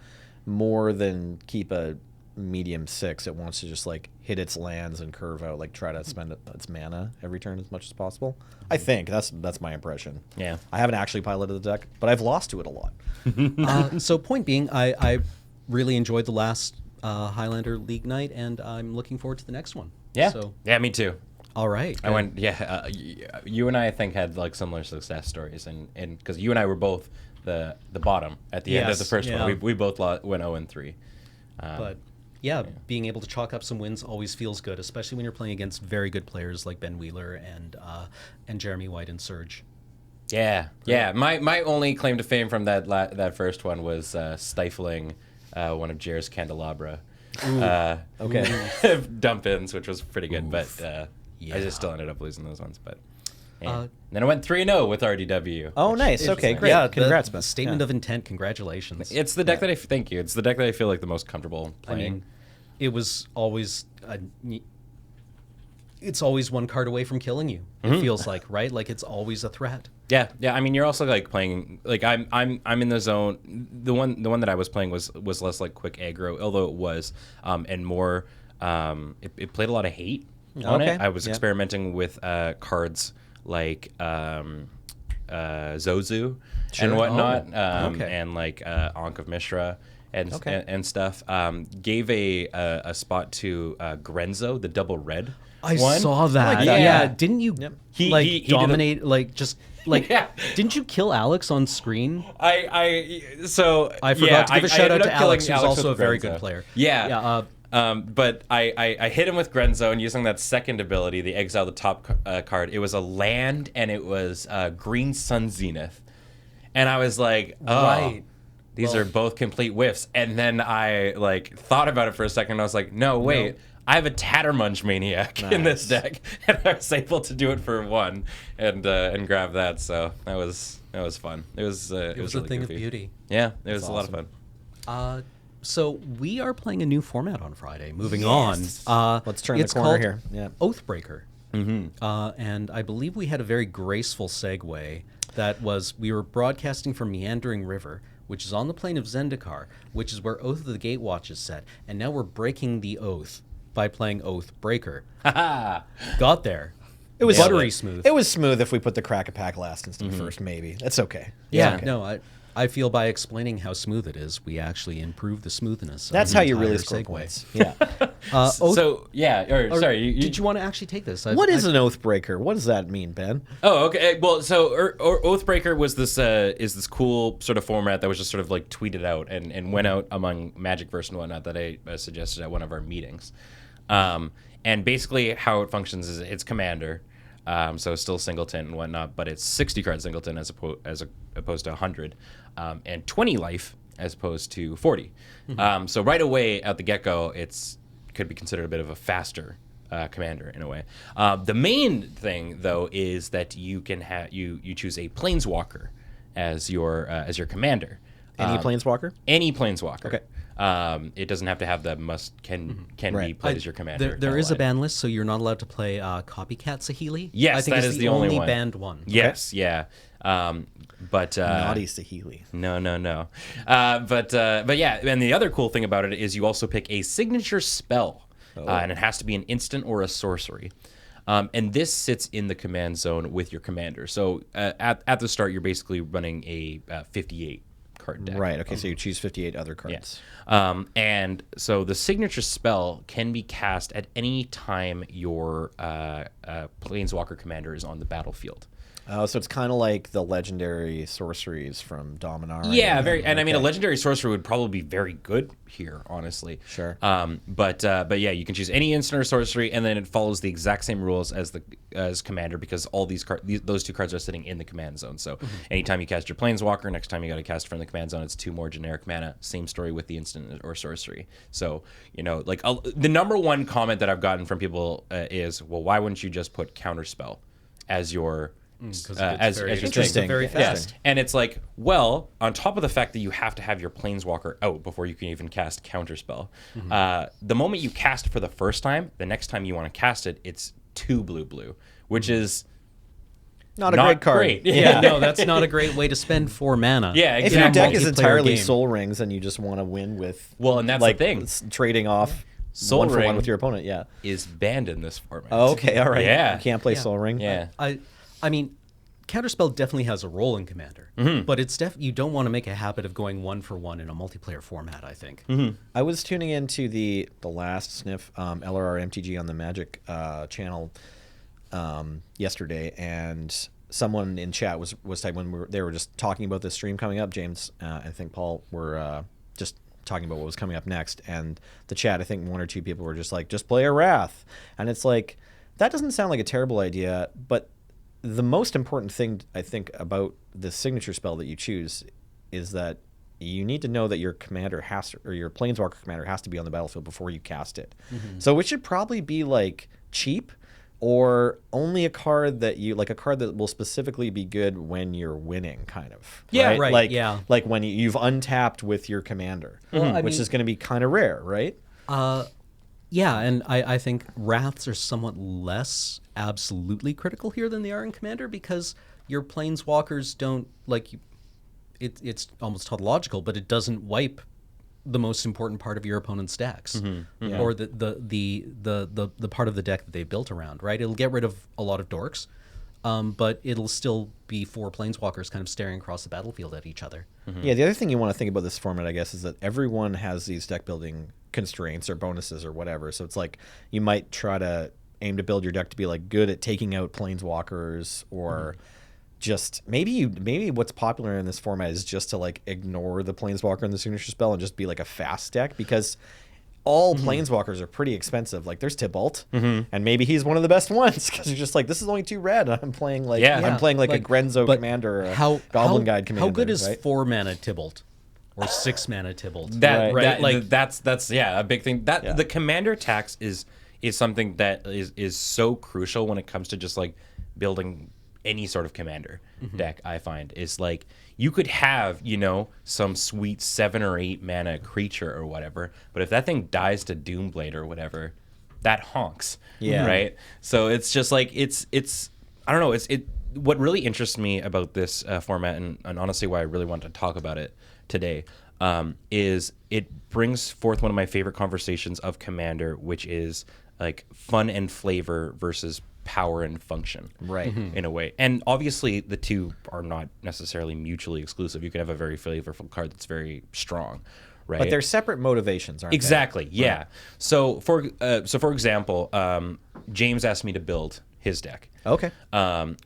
more than keep a medium 6, it wants to just like hit its lands and curve out, like try to spend its mana every turn as much as possible. I think that's my impression. Yeah. I haven't actually piloted the deck, but I've lost to it a lot. So point being, I really enjoyed the last Highlander League night, and I'm looking forward to the next one. Yeah. So, Yeah, me too. all right. I went. Yeah, you and I think had like similar success stories, and because you and I were both the bottom at the end of Yes, the first yeah. one. We both went 0-3. But yeah, being able to chalk up some wins always feels good, especially when you're playing against very good players like Ben Wheeler and Jeremy White and Serge. Yeah, yeah. My only claim to fame from that first one was stifling one of Jer's candelabra. Okay. Dump ins, which was pretty good, but I Yeah. just still ended up losing those ones. But then I went 3-0 with RDW. Oh, nice. Okay, great. Yeah, Congrats, the man. statement of intent. Congratulations. It's the deck that thank you. It's the deck that I feel like the most comfortable I playing. mean, it was always. It's always one card away from killing you. It feels like, right? Like it's always a threat. Yeah. I mean, you're also like playing like I'm in the zone. The one that I was playing was less like quick aggro, although it was, and more. It played a lot of hate on Okay. it. I was Yeah. experimenting with cards like Zozu Sure. and whatnot, okay. and like Ankh of Mishra. Okay. And stuff. Gave a spot to Grenzo, the double red. I one. saw that. like that. Yeah. Yeah. Didn't you He like did a- dominate? Like just like. Yeah. Didn't you kill Alex on screen? I I forgot to give a shout out ended to up Alex, killing who's also a with very Grenzo. good player. Yeah. Yeah. But I hit him with Grenzo and using that second ability, the exile the top card. It was a land and it was Green Sun Zenith, and I was like, oh, Right. these are both complete whiffs. And then I like thought about it for a second. And I was like, no, wait. I have a Tattermunch Maniac in this deck, and I was able to do it for 1 and grab that. So that was fun. It was It was a really thing goofy. of beauty. Yeah, it was a lot of fun. So we are playing a new format on Friday. Moving on. Let's turn the it's corner called here. Yeah. Oathbreaker. And I believe we had a very graceful segue. That was we were broadcasting from Meandering River, which is on the plain of Zendikar, which is where Oath of the Gatewatch is set. And now we're breaking the oath by playing Oathbreaker. Got there. It was buttery smooth. It was smooth if we put the crack a pack last instead of first, maybe. That's okay. Yeah, Okay. no, I feel by explaining how smooth it is, we actually improve the smoothness. That's of how the you really entire score segue. points. Yeah. So yeah, or sorry, Did you want to actually take this? What is an Oathbreaker? What does that mean, Ben? Oh, okay. Well, so Oathbreaker was this is this cool sort of format that was just sort of like tweeted out and went out among Magicverse and whatnot that I suggested at one of our meetings. And basically how it functions is it's Commander, so still singleton and whatnot, but it's 60 card singleton as opposed to 100, and 20 life as opposed to 40. So right away at the get-go, it's could be considered a bit of a faster commander in a way. The main thing though is that you can you choose a planeswalker as your commander. Any planeswalker? Any planeswalker. Okay. It doesn't have to have the can Right. be played as your commander. There is a line. ban list, so you're not allowed to play Copycat Sahili. Yes, I think that it's is the only one. banned one. Yes, yeah. But Naughty Sahili. no. But yeah, and the other cool thing about it is you also pick a signature spell, and it has to be an instant or a sorcery. And this sits in the command zone with your commander. So at the start, you're basically running a 58 card deck. Right. Okay. So you choose 58 other cards. Yes. And so the signature spell can be cast at any time your planeswalker commander is on the battlefield. So it's kind of like the legendary sorceries from Dominaria. Yeah, and I mean a legendary sorcerer would probably be very good here, honestly. Sure. But yeah, you can choose any instant or sorcery, and then it follows the exact same rules as commander because all those two cards are sitting in the command zone. So anytime you cast your planeswalker, next time you got to cast from the command zone, it's 2 more generic mana. Same story with the instant or sorcery. So like the number one comment that I've gotten from people is, well, why wouldn't you just put counterspell as your as your interesting. Very fast. Yeah. And it's like, well, on top of the fact that you have to have your planeswalker out before you can even cast counterspell, the moment you cast for the first time, the next time you want to cast it, it's 2 blue, which is Not a great card. great. Yeah, no, that's not a great way to spend 4 mana. Yeah, If exactly. your deck is Multiplayer entirely game. Soul Rings and you just want to win with, Well, and that's like the thing. Trading off Soul 1 for 1 Ring with your opponent. Yeah. is banned in this format. Oh, okay. All right. Yeah. You can't play Yeah. Soul Ring. Yeah. I mean, Counterspell definitely has a role in Commander, but it's you don't want to make a habit of going 1 for 1 in a multiplayer format, I think. I was tuning into the last sniff LRR MTG on the Magic channel yesterday, and someone in chat was typing when they were just talking about this stream coming up. James, I think Paul were just talking about what was coming up next, and the chat, I think 1 or 2 people were just like, just play a Wrath, and it's like that doesn't sound like a terrible idea, but the most important thing I think about the signature spell that you choose is that you need to know that your commander has to, or your planeswalker commander has to be on the battlefield before you cast it. So it should probably be like cheap, or only a card that you like, a card that will specifically be good when you're winning, kind of. Yeah, right, Like, yeah. like when you've untapped with your commander, I which mean- is going to be kind of rare, right? Yeah, and I think Wraths are somewhat less absolutely critical here than they are in Commander because your Planeswalkers don't, like, it's almost tautological, but it doesn't wipe the most important part of your opponent's decks, or the part of the deck that they built around, right? It'll get rid of a lot of dorks, but it'll still be 4 planeswalkers kind of staring across the battlefield at each other. Yeah, the other thing you want to think about this format, I guess, is that everyone has these deck building constraints or bonuses or whatever. So it's like you might try to aim to build your deck to be like good at taking out planeswalkers, or just maybe what's popular in this format is just to like ignore the planeswalker and the signature spell and just be like a fast deck, because all planeswalkers are pretty expensive. Like there's Tybalt, and maybe he's one of the best ones because you're just like, this is only 2 red. I'm playing like I'm playing like a Grenzo but commander, or a Goblin Guide commander. How good is right? 4 mana Tybalt or 6 mana Tybalt? That's a big thing. The commander tax is something that is so crucial when it comes to just like building any sort of commander deck. I find is like you could have some sweet 7 or 8 mana creature or whatever, but if that thing dies to Doomblade or whatever, that honks. Yeah. Right. So it's just like it's I don't know. What really interests me about this format, and honestly why I really want to talk about it today, is it brings forth one of my favorite conversations of Commander, which is like fun and flavor versus power and function, Right. in a way. And obviously, the two are not necessarily mutually exclusive. You can have a very flavorful card that's very strong, right? But they're separate motivations, aren't Exactly. Yeah. Right. So for example, James asked me to build his deck. they? Okay.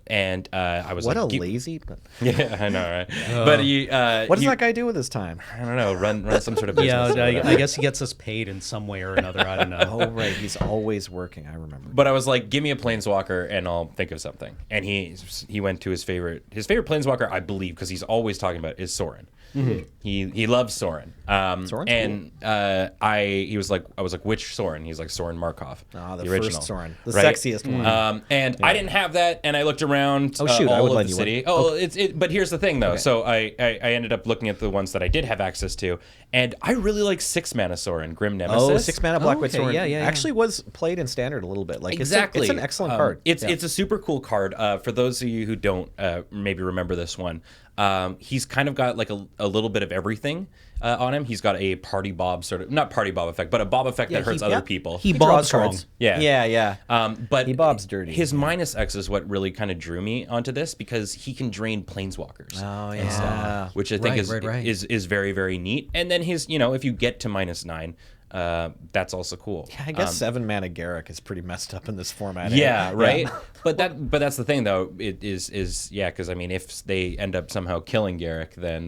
And I was What like, a lazy. yeah, I know, right? But What does that guy do with his time? I don't know. Run some sort of business. Yeah, or whatever. I guess he gets us paid in some way or another. I don't know. Oh, right. He's always working. I remember. But I was like, give me a planeswalker and I'll think of something. And he went to his favorite planeswalker, I believe, because he's always talking about is Sorin. Mm-hmm. He loves Sorin. Sorin's and cool. I was like, which Sorin? He's like Sorin Markov. The original first Sorin, the right? sexiest one. And I didn't have that, and I looked around Oh, shoot, I all would of let the you city. in. Oh, but here's the thing, though. Okay. So I ended up looking at the ones that I did have access to, and I really like 6-mana Sorin, Grim Nemesis. 6-mana Black White okay, Sorin yeah. actually was played in Standard a little bit. Like Exactly. It's an excellent card. It's a super cool card. For those of you who don't maybe remember this one, he's kind of got like a little bit of everything on him. He's got a party bob not party bob effect, but a bob effect that hurts other people. He draws bobs wrong. cards. Yeah. But he bobs dirty. His -X is what really kind of drew me onto this, because he can drain planeswalkers. Oh, and stuff, yeah. which I think Right. is very, very neat. And then his, if you get to -9, that's also cool. I guess 7-mana Garruk is pretty messed up in this format. Yeah, right. Yeah. But that's the thing, though. It is because I mean, if they end up somehow killing Garruk, then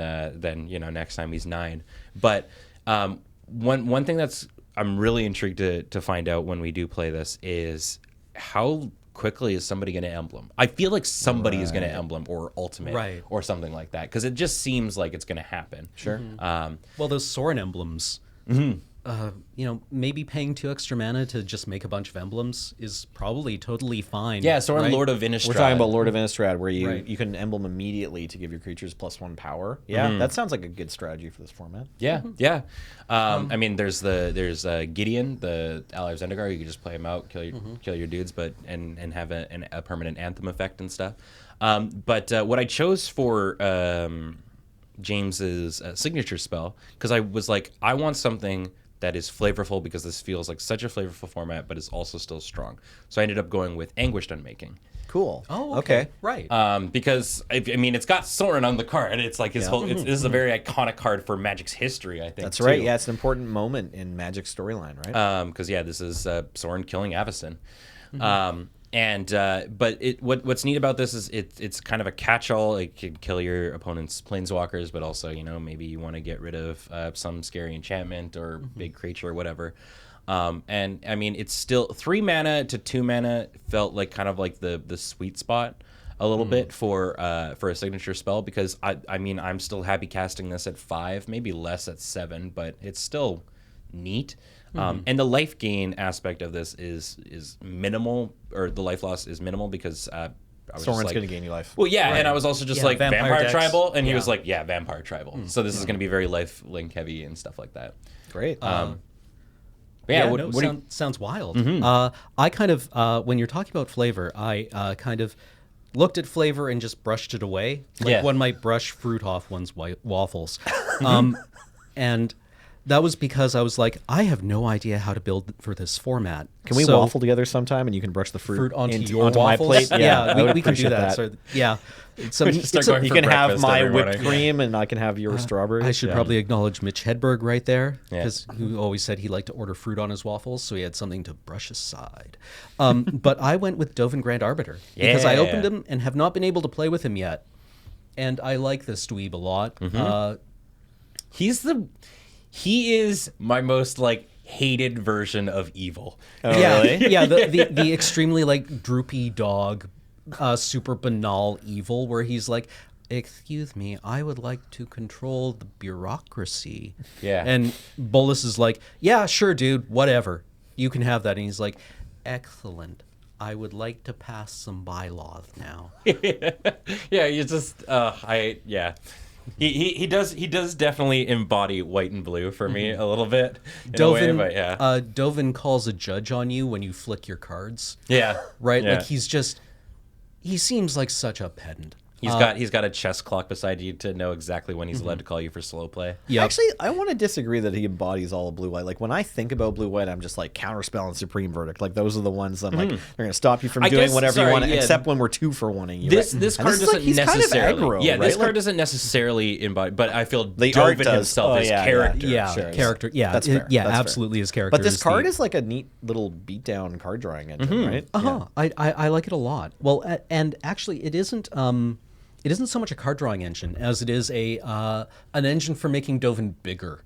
next time he's 9. But one thing I'm really intrigued to find out when we do play this is how quickly is somebody going to emblem. I feel like somebody is going to emblem or ultimate or something like that, because it just seems like it's going to happen. Sure. Well, those Sorin emblems. Maybe paying 2 extra mana to just make a bunch of emblems is probably totally fine. Yeah, Sorin, right? Lord of Innistrad. We're talking about Lord of Innistrad, where you Right. can emblem immediately to give your creatures +1 power. Yeah, that sounds like a good strategy for this format. Yeah. I mean, there's Gideon, the Ally of Zendikar. You can just play him out, kill your dudes, and have a permanent anthem effect and stuff. But what I chose for James's signature spell, because I was like, I want something that is flavorful, because this feels like such a flavorful format, but is also still strong. So I ended up going with Anguished Unmaking. Cool. Oh, okay. Right. Because I mean, it's got Sorin on the card. It's like his whole. This is a very iconic card for Magic's history, I think. That's right. Yeah, it's an important moment in Magic's storyline, right? Because this is Sorin killing Avacyn. But what's neat about this is it's kind of a catch-all. It could kill your opponent's planeswalkers, but also maybe you want to get rid of some scary enchantment or big creature or whatever. And I mean, it's still 3 mana to 2 mana felt like kind of like the sweet spot a little bit for a signature spell, because I mean, I'm still happy casting this at 5, maybe less at 7, but it's still neat. And the life gain aspect of this is minimal, or the life loss is minimal, because Sorin's going to gain you life. Well, yeah, and I was also just like vampire Vampire Tribal, and he Yeah. was like, yeah, Vampire Tribal. So this is going to be very life link heavy and stuff like that. Great. Sounds wild. I kind of, when you're talking about flavor, I kind of looked at flavor and just brushed it away. Like one might brush fruit off one's waffles. And that was because I was like, I have no idea how to build for this format. Can we waffle together sometime, and you can brush the fruit onto my waffles? plate? Yeah, I would we can do appreciate that. So, yeah. We should start going You for can have breakfast my every whipped morning. cream, and I can have your strawberries. I should probably acknowledge Mitch Hedberg right there, Yeah. because who always said he liked to order fruit on his waffles, so he had something to brush aside. But I went with Dovin Grand Arbiter, because I opened him and have not been able to play with him yet. And I like this dweeb a lot. He is my most hated version of evil. Oh, really? Yeah, the extremely droopy dog, super banal evil, where he's like, excuse me, I would like to control the bureaucracy. Yeah. And Bolus is like, yeah, sure, dude, whatever. You can have that. And he's like, excellent. I would like to pass some bylaws now. Yeah, you just He does definitely embody white and blue for me a little bit in a way, but yeah. Dovin calls a judge on you when you flick your cards. Yeah. Right? Yeah. Like he seems like such a pedant. He's got a chess clock beside you to know exactly when he's allowed to call you for slow play. Yep. Actually, I want to disagree that he embodies all of blue-white. Like, when I think about blue-white, I'm just like Counterspell and Supreme Verdict. Like, those are the ones I'm like, they're going to stop you from I doing guess- whatever sorry, you want, yeah. except when we're 2-for-1ing you. This right? this And card is doesn't like, he's kind of necessarily. aggro, yeah, right? this card Like, doesn't necessarily embody, but I feel The art Dovin does. himself Oh, is yeah, character. Yeah, Sure. character. Yeah, That's fair. yeah, That's fair. absolutely his character. But this is card the- is like a neat little beatdown card drawing engine, right? Uh-huh. I like it a lot. Well, and actually, it isn't so much a card drawing engine as it is an engine for making Dovin bigger.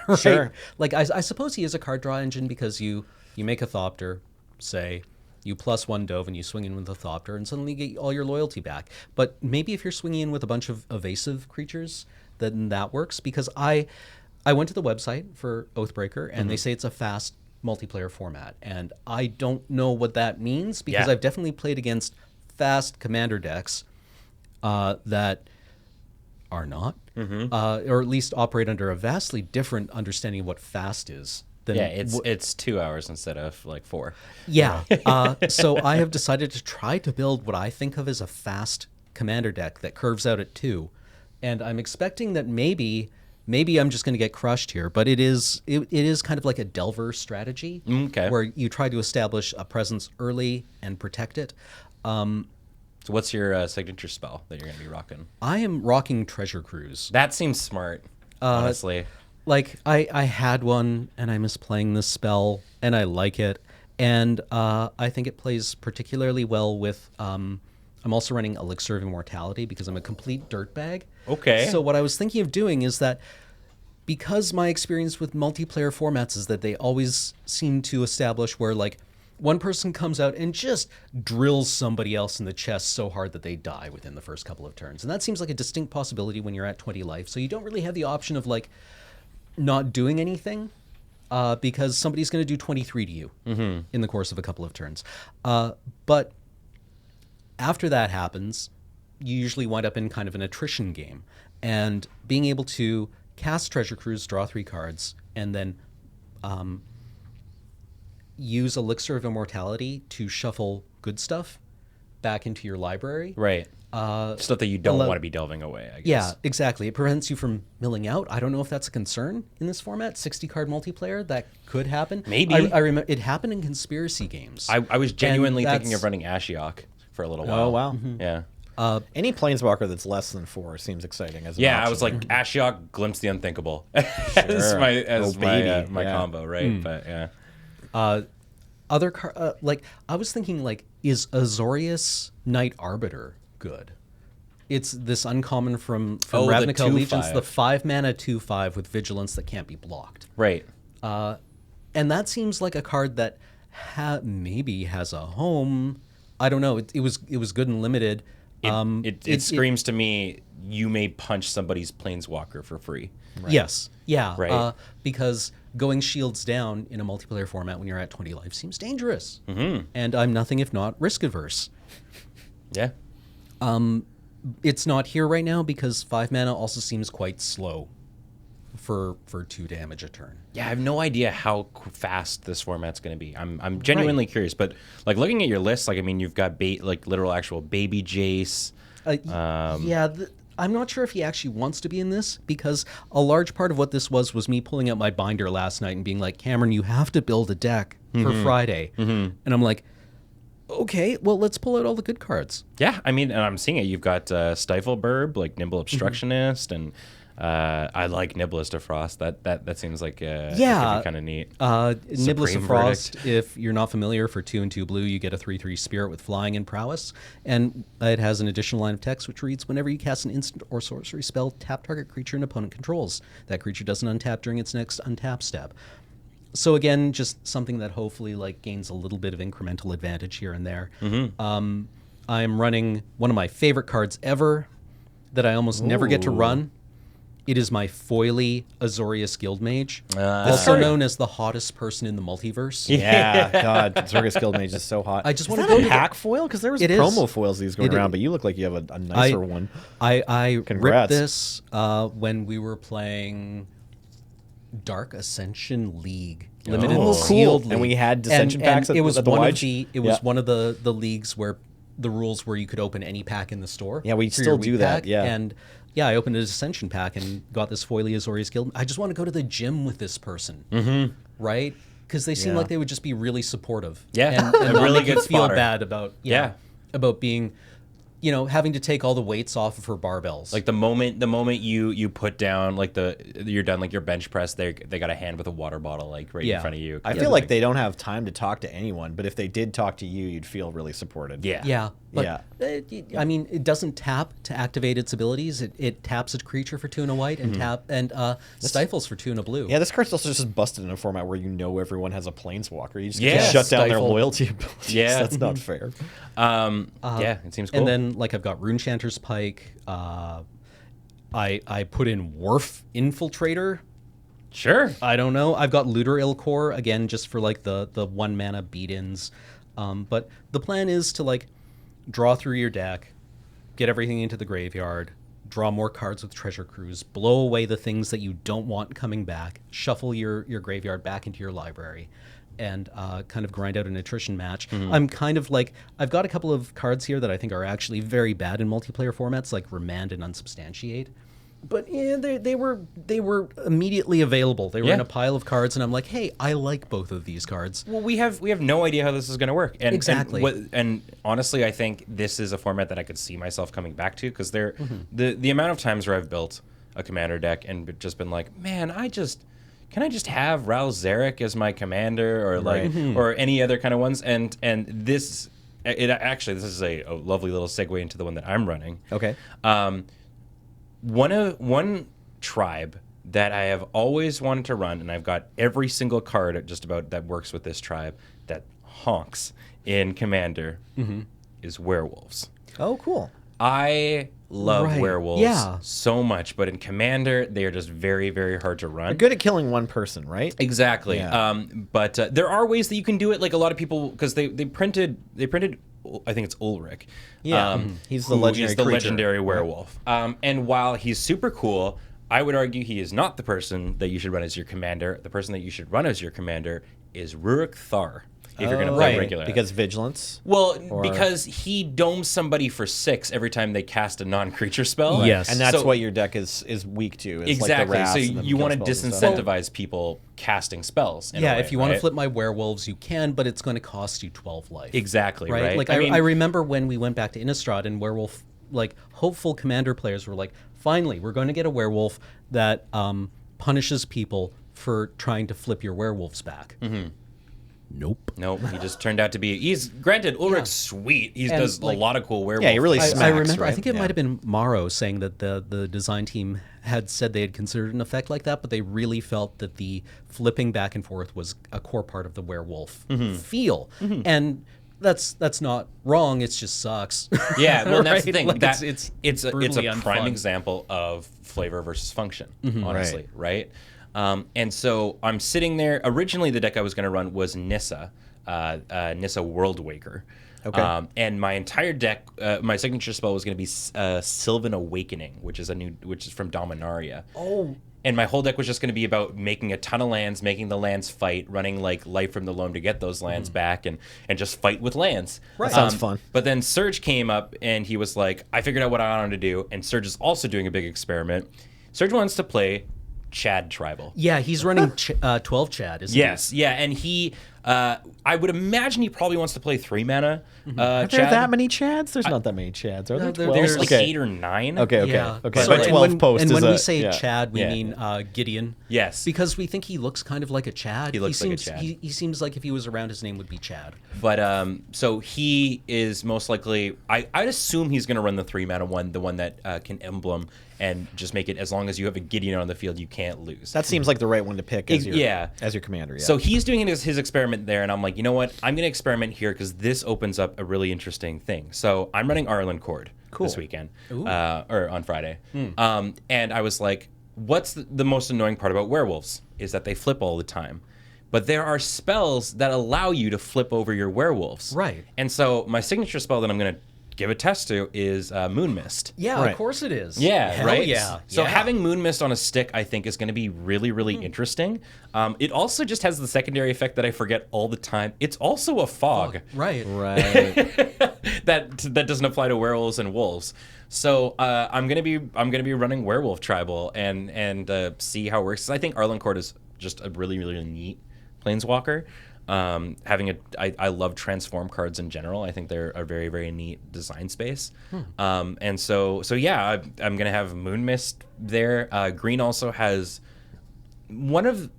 Right? Sure. Like I suppose he is a card draw engine because you make a Thopter, say, you +1 Dovin, you swing in with a Thopter, and suddenly you get all your loyalty back. But maybe if you're swinging in with a bunch of evasive creatures, then that works. Because I went to the website for Oathbreaker, and they say it's a fast multiplayer format, and I don't know what that means because Yeah. I've definitely played against fast commander decks that are not, or at least operate under a vastly different understanding of what fast is. Than Yeah, it's 2 hours instead of like 4. yeah. So I have decided to try to build what I think of as a fast commander deck that curves out at 2, and I'm expecting that maybe I'm just going to get crushed here, but it is kind of like a Delver strategy, Okay. where you try to establish a presence early and protect it. So what's your signature spell that you're going to be rocking? I am rocking Treasure Cruise. That seems smart, honestly. Like I had one and I miss playing this spell and I like it, and I think it plays particularly well with. I'm also running Elixir of Immortality because I'm a complete dirtbag. Okay. So what I was thinking of doing is that, because my experience with multiplayer formats is that they always seem to establish where like one person comes out and just drills somebody else in the chest so hard that they die within the first couple of turns. And that seems like a distinct possibility when you're at 20 life. So you don't really have the option of like not doing anything because somebody's going to do 23 to you in the course of a couple of turns. But after that happens, you usually wind up in kind of an attrition game. And being able to cast Treasure Cruise, draw 3 cards, and then use Elixir of Immortality to shuffle good stuff back into your library. Right. Stuff that you don't want to be delving away, I guess. Yeah, exactly. It prevents you from milling out. I don't know if that's a concern in this format. 60-card multiplayer, that could happen. Maybe. I remember it happened in conspiracy games. I was genuinely And thinking of that's- running Ashiok for a little while. Oh, wow. Yeah. Any Planeswalker that's less than 4 seems exciting as an Yeah, I option. was like Ashiok, Glimpse the Unthinkable as my Oh, baby. my Yeah. combo, right? But yeah. Other like I was thinking, like, is Azorius Knight Arbiter good? It's this uncommon from Oh, the Ravnica 2/5. Allegiance, the 5-mana 2/5 with vigilance that can't be blocked. Right. And that seems like a card that maybe has a home. I don't know. It was good and limited. It screams to me, you may punch somebody's planeswalker for free. Yes. Yeah. Right. Because going shields down in a multiplayer format when you're at 20 life seems dangerous. Mm-hmm. And I'm nothing if not risk averse. Yeah. It's not here right now because 5 mana also seems quite slow for 2 damage a turn. Yeah, I have no idea how fast this format's going to be. I'm genuinely curious, but like looking at your list, like I mean, you've got literal actual baby Jace. I'm not sure if he actually wants to be in this because a large part of what this was me pulling out my binder last night and being like, Cameron, you have to build a deck for Friday. And I'm like, okay, well, let's pull out all the good cards. Yeah, I mean, and I'm seeing it. You've got Stifle Burb, like Nimble Obstructionist, and I like Nibblus to Frost. That seems like kind of neat. Nibblus Supreme of Frost, if you're not familiar, for 2 and 2 blue, you get a 3/3 spirit with flying and prowess. And it has an additional line of text which reads, whenever you cast an instant or sorcery spell, tap target creature an opponent controls. That creature doesn't untap during its next untap step. So again, just something that hopefully like gains a little bit of incremental advantage here and there. I'm running one of my favorite cards ever that I almost never get to run. It is my foily Azorius Guildmage, also known as the hottest person in the multiverse. Yeah, God, Zorgus Guildmage is so hot. I just is want that to a pack foil? Because there was It is. promo foils these going It- around, but you look like you have a nicer one. I ripped Congrats. this when we were playing Dark Ascension League, limited Oh, cool. sealed league. And we had Dissension packs it at was the one Wide? of the one of the leagues where the rules where you could open any pack in the store. Yeah, we for your still week do that, pack. yeah. And yeah, I opened a Ascension pack and got this Foily Azorius Guild. I just want to go to the gym with this person, right? Because they seem Yeah. like they would just be really supportive. Yeah, and a not really make you good feel spotter. bad about about being, having to take all the weights off of her barbells. Like the moment you put down like you're done like your bench press, they got a hand with a water bottle like right in front of you. I feel like they don't have time to talk to anyone, but if they did talk to you, you'd feel really supported. yeah. Yeah, but Yeah. I mean, it doesn't tap to activate its abilities. It taps a creature for 2 and a white and stifles for 2 and a blue. Yeah, this card's also just busted in a format where everyone has a planeswalker. You just Yeah. can't shut down their Stifle. loyalty abilities. Yeah. That's not fair. Yeah, it seems cool. And then like I've got Runechanter's Pike. I put in Wharf Infiltrator. sure. I don't know. I've got Looter Ilcore again, just for like the 1 mana beat-ins. But the plan is to like draw through your deck, get everything into the graveyard, draw more cards with Treasure Cruise, blow away the things that you don't want coming back, shuffle your graveyard back into your library, and kind of grind out an attrition match. I'm kind of like, I've got a couple of cards here that I think are actually very bad in multiplayer formats, like Remand and Unsubstantiate. But yeah, they were immediately available. They were in Yeah. a pile of cards, and I'm like, hey, I like both of these cards. Well, we have no idea how this is going to work. And, Exactly. And honestly, I think this is a format that I could see myself coming back to because the amount of times where I've built a commander deck and just been like, man, can I just have Ral Zarek as my commander or like or any other kind of ones? And this is a lovely little segue into the one that I'm running. Okay. One tribe that I have always wanted to run, and I've got every single card just about that works with this tribe that honks in Commander, is werewolves. Oh, cool. I love Right. werewolves Yeah. so much, but in Commander, they are just very, very hard to run. They're good at killing one person, right? Exactly. Yeah. But there are ways that you can do it. Like a lot of people, because they printed, I think it's Ulrich. Yeah. He's the who legendary is the creature. legendary werewolf. And while he's super cool, I would argue he is not the person that you should run as your commander. The person that you should run as your commander is Rurik Thar. If you're going to play regular. Because vigilance. Because he domes somebody for 6 every time they cast a non-creature spell. Yes. And that's So- what your deck is weak to. Is Exactly. Like the wraths So and the you want to kill spells and stuff. disincentivize people casting spells. in a Yeah, way, if you want to right? flip my werewolves, you can, but it's going to cost you 12 life. Exactly, Right? right? Like I remember when we went back to Innistrad and werewolf, like hopeful commander players were like, finally, we're going to get a werewolf that punishes people for trying to flip your werewolves back. Nope. Nope, he just turned out to be. He's granted Ulrich's sweet. He And, does like- a lot of cool werewolf. Yeah, he really things. smacks, I remember. I right? think it Yeah. might have been Morrow saying that the design team had said they had considered an effect like that, but they really felt that the flipping back and forth was a core part of the werewolf feel, and that's not wrong. It just sucks. Yeah, well, that's the Right? thing. Like, That it's a brutally prime unfun. example of flavor versus function. Honestly, right? And so I'm sitting there. Originally, the deck I was going to run was Nissa, Nissa Worldwaker. Okay. And my entire deck, my signature spell was going to be Sylvan Awakening, which is from Dominaria. Oh. And my whole deck was just going to be about making a ton of lands, making the lands fight, running like Life from the Loam to get those lands back, and just fight with lands. Right. Sounds fun. But then Serge came up and he was like, I figured out what I wanted to do. And Serge is also doing a big experiment. Serge wants to play Chad Tribal. Yeah, he's running 12 Chad, isn't Yes, yeah, and he, I would imagine he probably wants to play 3 mana. Are Chad. there that many Chads? There's not that many Chads. Are there 12? There's like okay. 8 or 9. Okay, he? okay, Yeah. okay. So, But and 12 when, post and is when a, we say yeah. Chad, we Yeah. mean Gideon. Yes. Because we think he looks kind of like a Chad. He looks like a seems, Chad. He seems like if he was around, his name would be Chad. But so he is most likely. I'd assume he's going to run the 3 mana one, the one that can emblem and just make it as long as you have a Gideon on the field, you can't lose. That seems like the right one to pick as your, as your commander. Yeah. So he's doing his experiment there, and I'm like, you know what? I'm going to experiment here because this opens up a really interesting thing. So I'm running Arlen Cord this weekend, or on Friday. And I was like, what's the most annoying part about werewolves is that they flip all the time. But there are spells that allow you to flip over your werewolves. Right. And so my signature spell that I'm going to give a test to is Moon Mist. Yeah, Right. of course it is. Yeah, Hell right. Yeah. So yeah. having Moon Mist on a stick, I think, is going to be really, really interesting. It also just has the secondary effect that I forget all the time. It's also a fog. Right. Right. that doesn't apply to werewolves and wolves. So I'm gonna be running werewolf tribal and see how it works. I think Arlencourt is just a really, really neat planeswalker. I love transform cards in general. I think they're a very, very neat design space. And so yeah, I'm gonna have Moon Mist there. Green also has one of,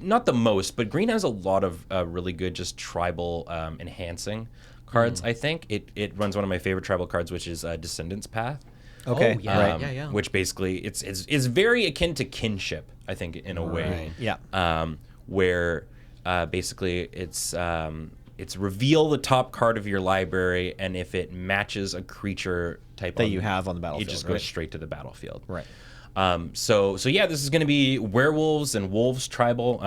not the most, but green has a lot of really good just tribal enhancing cards. I think it runs one of my favorite tribal cards, which is Descendants Path. Okay. Oh, yeah, Right. yeah. Which basically it's very akin to kinship, I think, in a way. Yeah. Where basically it's reveal the top card of your library, and if it matches a creature type That you have on the it battlefield, just right? goes straight to the battlefield. Right. So yeah, this is going to be werewolves and wolves tribal.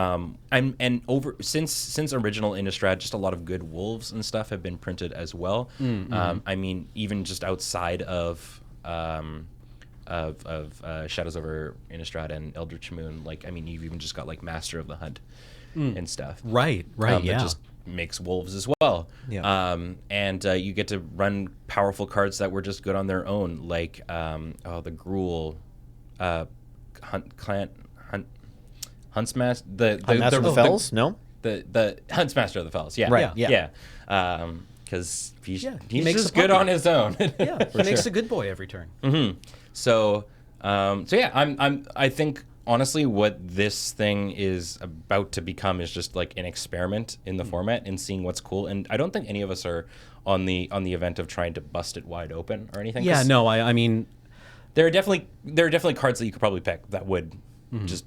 And over since original Innistrad, just a lot of good wolves and stuff have been printed as well. I mean, even just outside of Shadows over Innistrad and Eldritch Moon, like, I mean, you've even just got like Master of the Hunt and stuff. Right. That Yeah. just makes wolves as well. Yeah. And you get to run powerful cards that were just good on their own, like the Gruul, Huntsmaster, Master of the Fells? No? the Huntsmaster of the Fells. Yeah, Right, yeah. Because he's he makes just a good puppy. on his own. Yeah. He makes a good boy every turn. So yeah, I think honestly what this thing is about to become is just like an experiment in the format and seeing what's cool. And I don't think any of us are on the event of trying to bust it wide open or anything. Yeah. 'cause No. I mean. there are definitely cards that you could probably pick that would just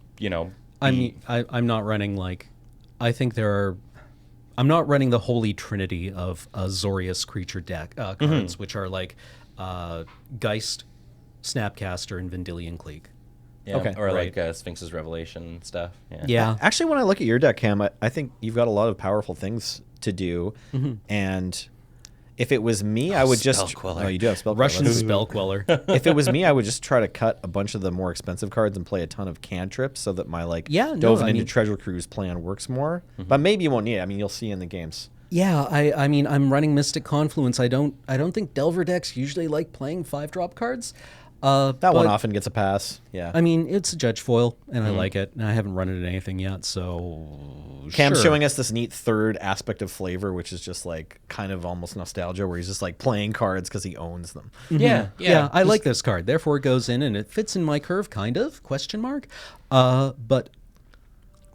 I mean, I'm not running like. I think there are. I'm not running the holy trinity of Azorius creature deck cards, which are like Geist, Snapcaster, and Vendilion Clique. yeah, Okay, or right. like Sphinx's Revelation and stuff. Yeah. Actually, when I look at your deck, Cam, I think you've got a lot of powerful things to do. And if it was me, I would just... Spellqueller. Oh, you do have Spellqueller. Russian Spell Queller. If it was me, I would just try to cut a bunch of the more expensive cards and play a ton of cantrips so that my Dovin into Treasure Cruise plan works more. But maybe you won't need it. I mean, you'll see in the games. Yeah, I mean, I'm running Mystic Confluence. I don't think Delver decks usually like playing 5-drop cards. That one often gets a pass. Yeah. I mean, it's a Judge Foil, and I like it. And I haven't run it in anything yet, so Cam's sure. showing us this neat third aspect of flavor, which is just like kind of almost nostalgia, where he's just like playing cards because he owns them. Yeah, I like this card. Therefore, it goes in, and it fits in my curve, kind of? Question mark. But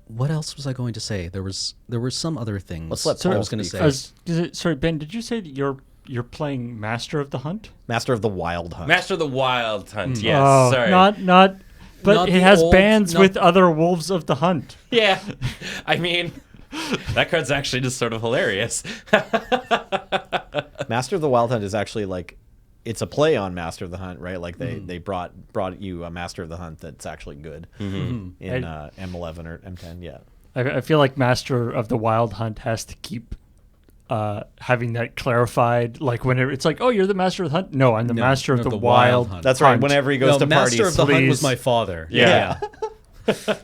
what else was I going to say? There were some other things. Let's let I Paul was going to speak. say. Sorry, Ben, did you say that you're playing Master of the Hunt? Master of the Wild Hunt. Master of the Wild Hunt. Yes, Oh, sorry. not. But Not it the has old- bands not- with other wolves of the hunt. Yeah, I mean, that card's actually just sort of hilarious. Master of the Wild Hunt is actually like, it's a play on Master of the Hunt, right? Like they brought you a Master of the Hunt that's actually good in M11 or M10. Yeah. I feel like Master of the Wild Hunt has to keep having that clarified. Like whenever it's like, oh, you're the Master of the Hunt. No, I'm the Master of the Wild Hunt. That's right. Whenever he goes to Master parties, of the Hunt was please. my father. Yeah.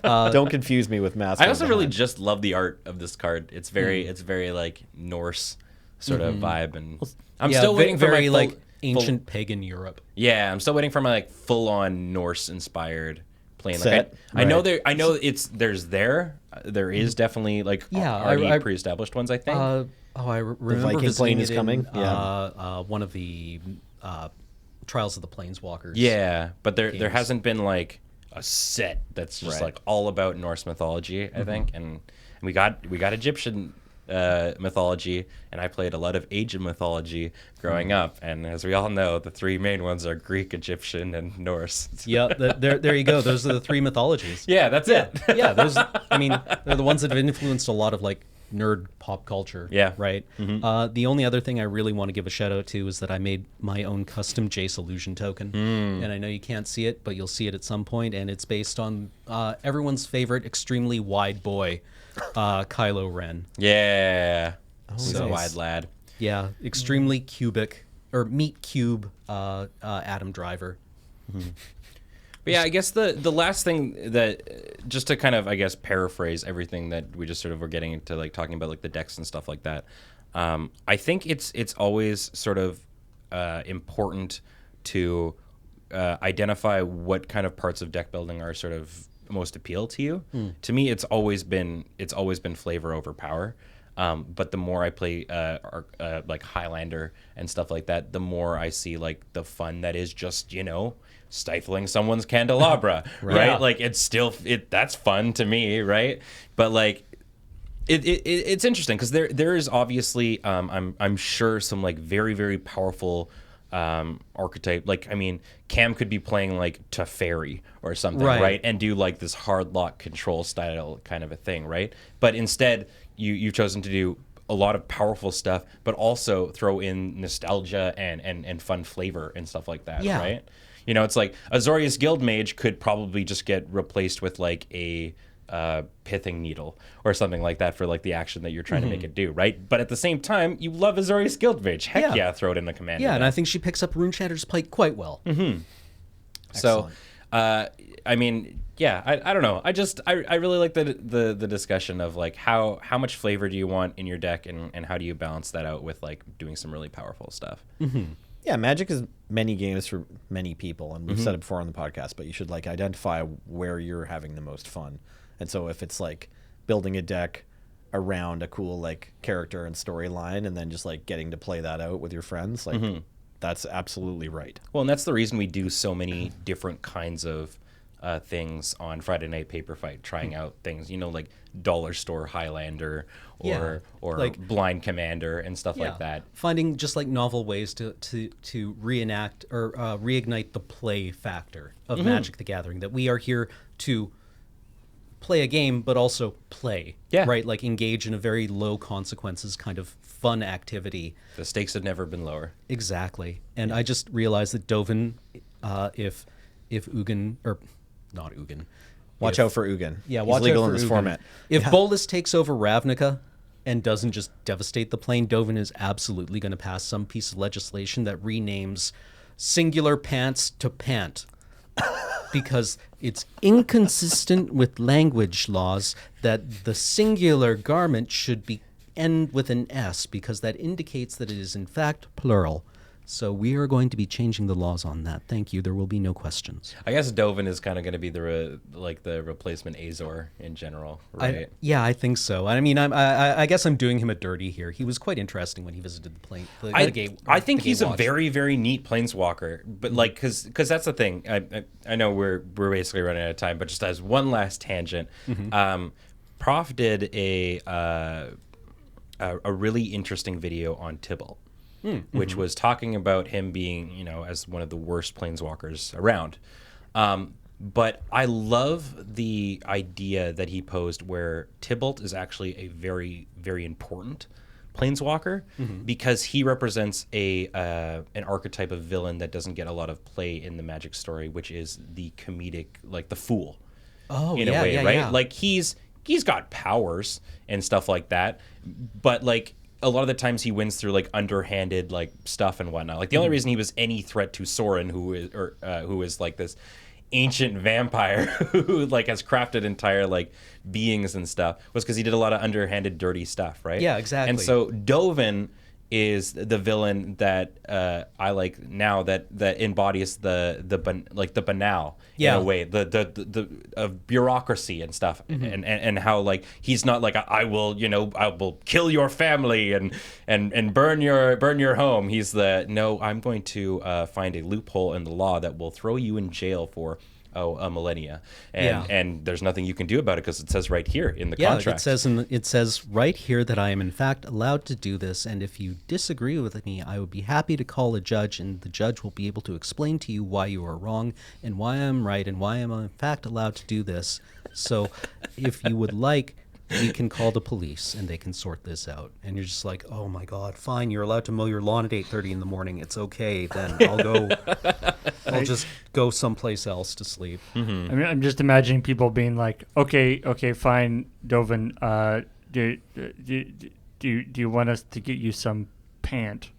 don't confuse me with Master. I of also the really Hunt. just love the art of this card. It's very like Norse sort of vibe, and I'm still waiting for very my like ancient pagan Europe. Yeah, I'm still waiting for my like full on Norse inspired plane. Set. Like I know there is definitely like already pre-established ones. I think. I remember Viking visiting plane it is in, coming? one of the Trials of the Planeswalkers. Yeah, but there games. hasn't been like a set that's just like all about Norse mythology, I think, and we got Egyptian mythology, and I played a lot of Asian mythology growing up, and as we all know, the three main ones are Greek, Egyptian, and Norse. Yeah, there you go. Those are the three mythologies. Yeah, that's it. Yeah, those. I mean, they're the ones that have influenced a lot of like nerd pop culture. Yeah. Right. The only other thing I really want to give a shout out to is that I made my own custom Jace illusion token, and I know you can't see it, but you'll see it at some point, and it's based on everyone's favorite extremely wide boy, Kylo Ren. Yeah, he's a nice. wide lad. Yeah, extremely cubic, Meat Cube Adam Driver. But yeah, I guess the last thing that, just to kind of, I guess, paraphrase everything that we just sort of were getting into, like talking about like the decks and stuff like that. I think it's always sort of important to identify what kind of parts of deck building are sort of most appeal to you. To me, it's always been flavor over power. But the more I play like Highlander and stuff like that, the more I see like the fun that is just, stifling someone's candelabra, right? Yeah. Like that's fun to me, right? But like it's interesting because there is obviously I'm sure some like very, very powerful archetype. Like, I mean, Cam could be playing like Teferi or something, right? And do like this hard lock control style kind of a thing, right? But instead, you've chosen to do a lot of powerful stuff, but also throw in nostalgia and fun flavor and stuff like that, right? It's like Azorius Guildmage could probably just get replaced with like a pithing needle or something like that for like the action that you're trying to make it do, right? But at the same time, you love Azorius Guildmage. Heck yeah, throw it in the commander. Yeah, and I think she picks up Runechanter's Pike quite well. So, I mean, yeah, I don't know. I really like the discussion of like how much flavor do you want in your deck and how do you balance that out with like doing some really powerful stuff. Yeah, Magic is many games for many people, and we've said it before on the podcast, but you should like identify where you're having the most fun. And so if it's like building a deck around a cool like character and storyline and then just like getting to play that out with your friends, like that's absolutely right. Well, and that's the reason we do so many different kinds of things on Friday Night Paper Fight, trying out things, like dollar store Highlander or like Blind Commander and stuff like that. Finding just like novel ways to reenact or reignite the play factor of Magic the Gathering, that we are here to play a game, but also play, right? Like engage in a very low consequences kind of fun activity. The stakes have never been lower. Exactly. And I just realized that Dovin, if Ugin, or not Ugin. Watch out for Ugin. Yeah, He's watch legal out in for this Ugin. format. If Bolas takes over Ravnica and doesn't just devastate the plane, Dovin is absolutely going to pass some piece of legislation that renames singular pants to pant. Because it's inconsistent with language laws that the singular garment should be end with an S, because that indicates that it is in fact plural. So we are going to be changing the laws on that. Thank you. There will be no questions. I guess Dovin is kind of going to be the replacement Azor in general, right? I think so. I mean, I guess I'm doing him a dirty here. He was quite interesting when he visited the plane. I think he's a very, very neat planeswalker, but like, because that's the thing. I know we're basically running out of time, but just as one last tangent, Prof did a really interesting video on Tybalt. Which was talking about him being, as one of the worst planeswalkers around. But I love the idea that he posed where Tybalt is actually a very, very important planeswalker because he represents an archetype of villain that doesn't get a lot of play in the Magic story, which is the comedic, like the fool. In a way, right? Yeah. Like he's got powers and stuff like that, but like a lot of the times he wins through like underhanded like stuff and whatnot. Like the only reason he was any threat to Sorin, who is like this ancient vampire who like has crafted entire like beings and stuff, was because he did a lot of underhanded, dirty stuff, right? Yeah, exactly. And so Dovin is the villain that I like now that embodies the banal in a way, the bureaucracy and stuff, and how like he's not like I will kill your family and burn your home. He's I'm going to find a loophole in the law that will throw you in jail for a millennia, and there's nothing you can do about it because it says right here in the contract. It says right here that I am in fact allowed to do this, and if you disagree with me, I would be happy to call a judge, and the judge will be able to explain to you why you are wrong and why I'm right and why I'm in fact allowed to do this. So if you would like, we can call the police and they can sort this out. And you're just like, oh my God, fine, you're allowed to mow your lawn at 8:30 in the morning. It's okay. Then I'll just go someplace else to sleep. I mean, I'm just imagining people being like, okay, fine, Dovin, do you want us to get you some pant?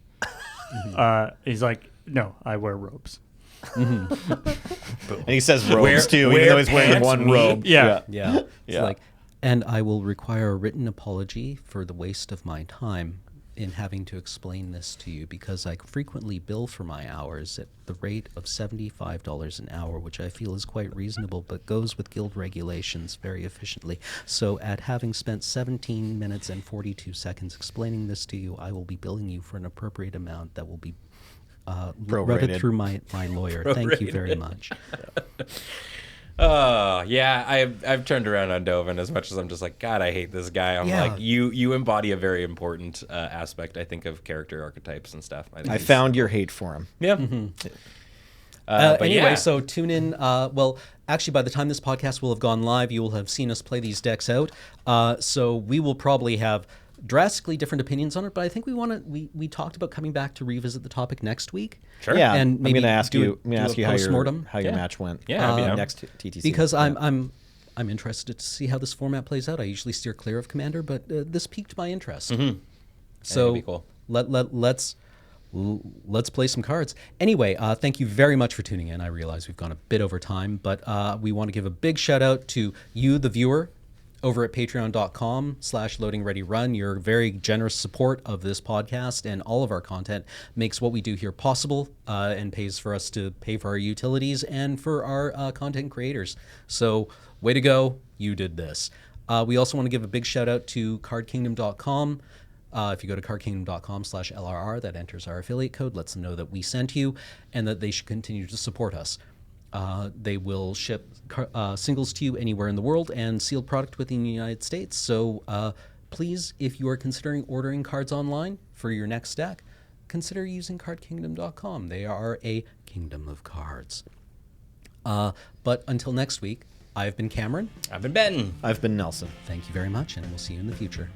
He's like, no, I wear robes. And he says robes Wear- too, wear even though he's wearing pants, one me. robe. Yeah. Yeah. It's Yeah. like, and I will require a written apology for the waste of my time in having to explain this to you, because I frequently bill for my hours at the rate of $75 an hour, which I feel is quite reasonable, but goes with guild regulations very efficiently. So at having spent 17 minutes and 42 seconds explaining this to you, I will be billing you for an appropriate amount that will be routed Prorated. through my lawyer. Thank you very much. Oh yeah, I've turned around on Dovin as much as I'm just like, God, I hate this guy. I'm Yeah. like, you embody a very important aspect, I think, of character archetypes and stuff. I think I he's- found your hate for him. Yeah. But Anyway, yeah. so tune in. Well, actually, by the time this podcast will have gone live, you will have seen us play these decks out. So we will probably have drastically different opinions on it, but I think we talked about coming back to revisit the topic next week. Sure. Yeah, And I'm maybe going to ask do you. a- I'm going to do ask a you postmortem. how your Yeah. match went. Yeah, I'd be down. Next TTC. Because Yeah. I'm interested to see how this format plays out. I usually steer clear of Commander, but this piqued my interest. So that'd be cool. let's play some cards. Anyway, thank you very much for tuning in. I realize we've gone a bit over time, but we want to give a big shout out to you, the viewer, over at patreon.com/loadingreadyrun. Your very generous support of this podcast and all of our content makes what we do here possible, and pays for us to pay for our utilities and for our content creators. So way to go. You did this. We also want to give a big shout out to cardkingdom.com. If you go to cardkingdom.com/LRR, that enters our affiliate code, lets them know that we sent you and that they should continue to support us. They will ship singles to you anywhere in the world and sealed product within the United States. So please, if you are considering ordering cards online for your next deck, consider using cardkingdom.com. They are a kingdom of cards. But until next week, I've been Cameron. I've been betting. I've been Nelson. Thank you very much, and we'll see you in the future.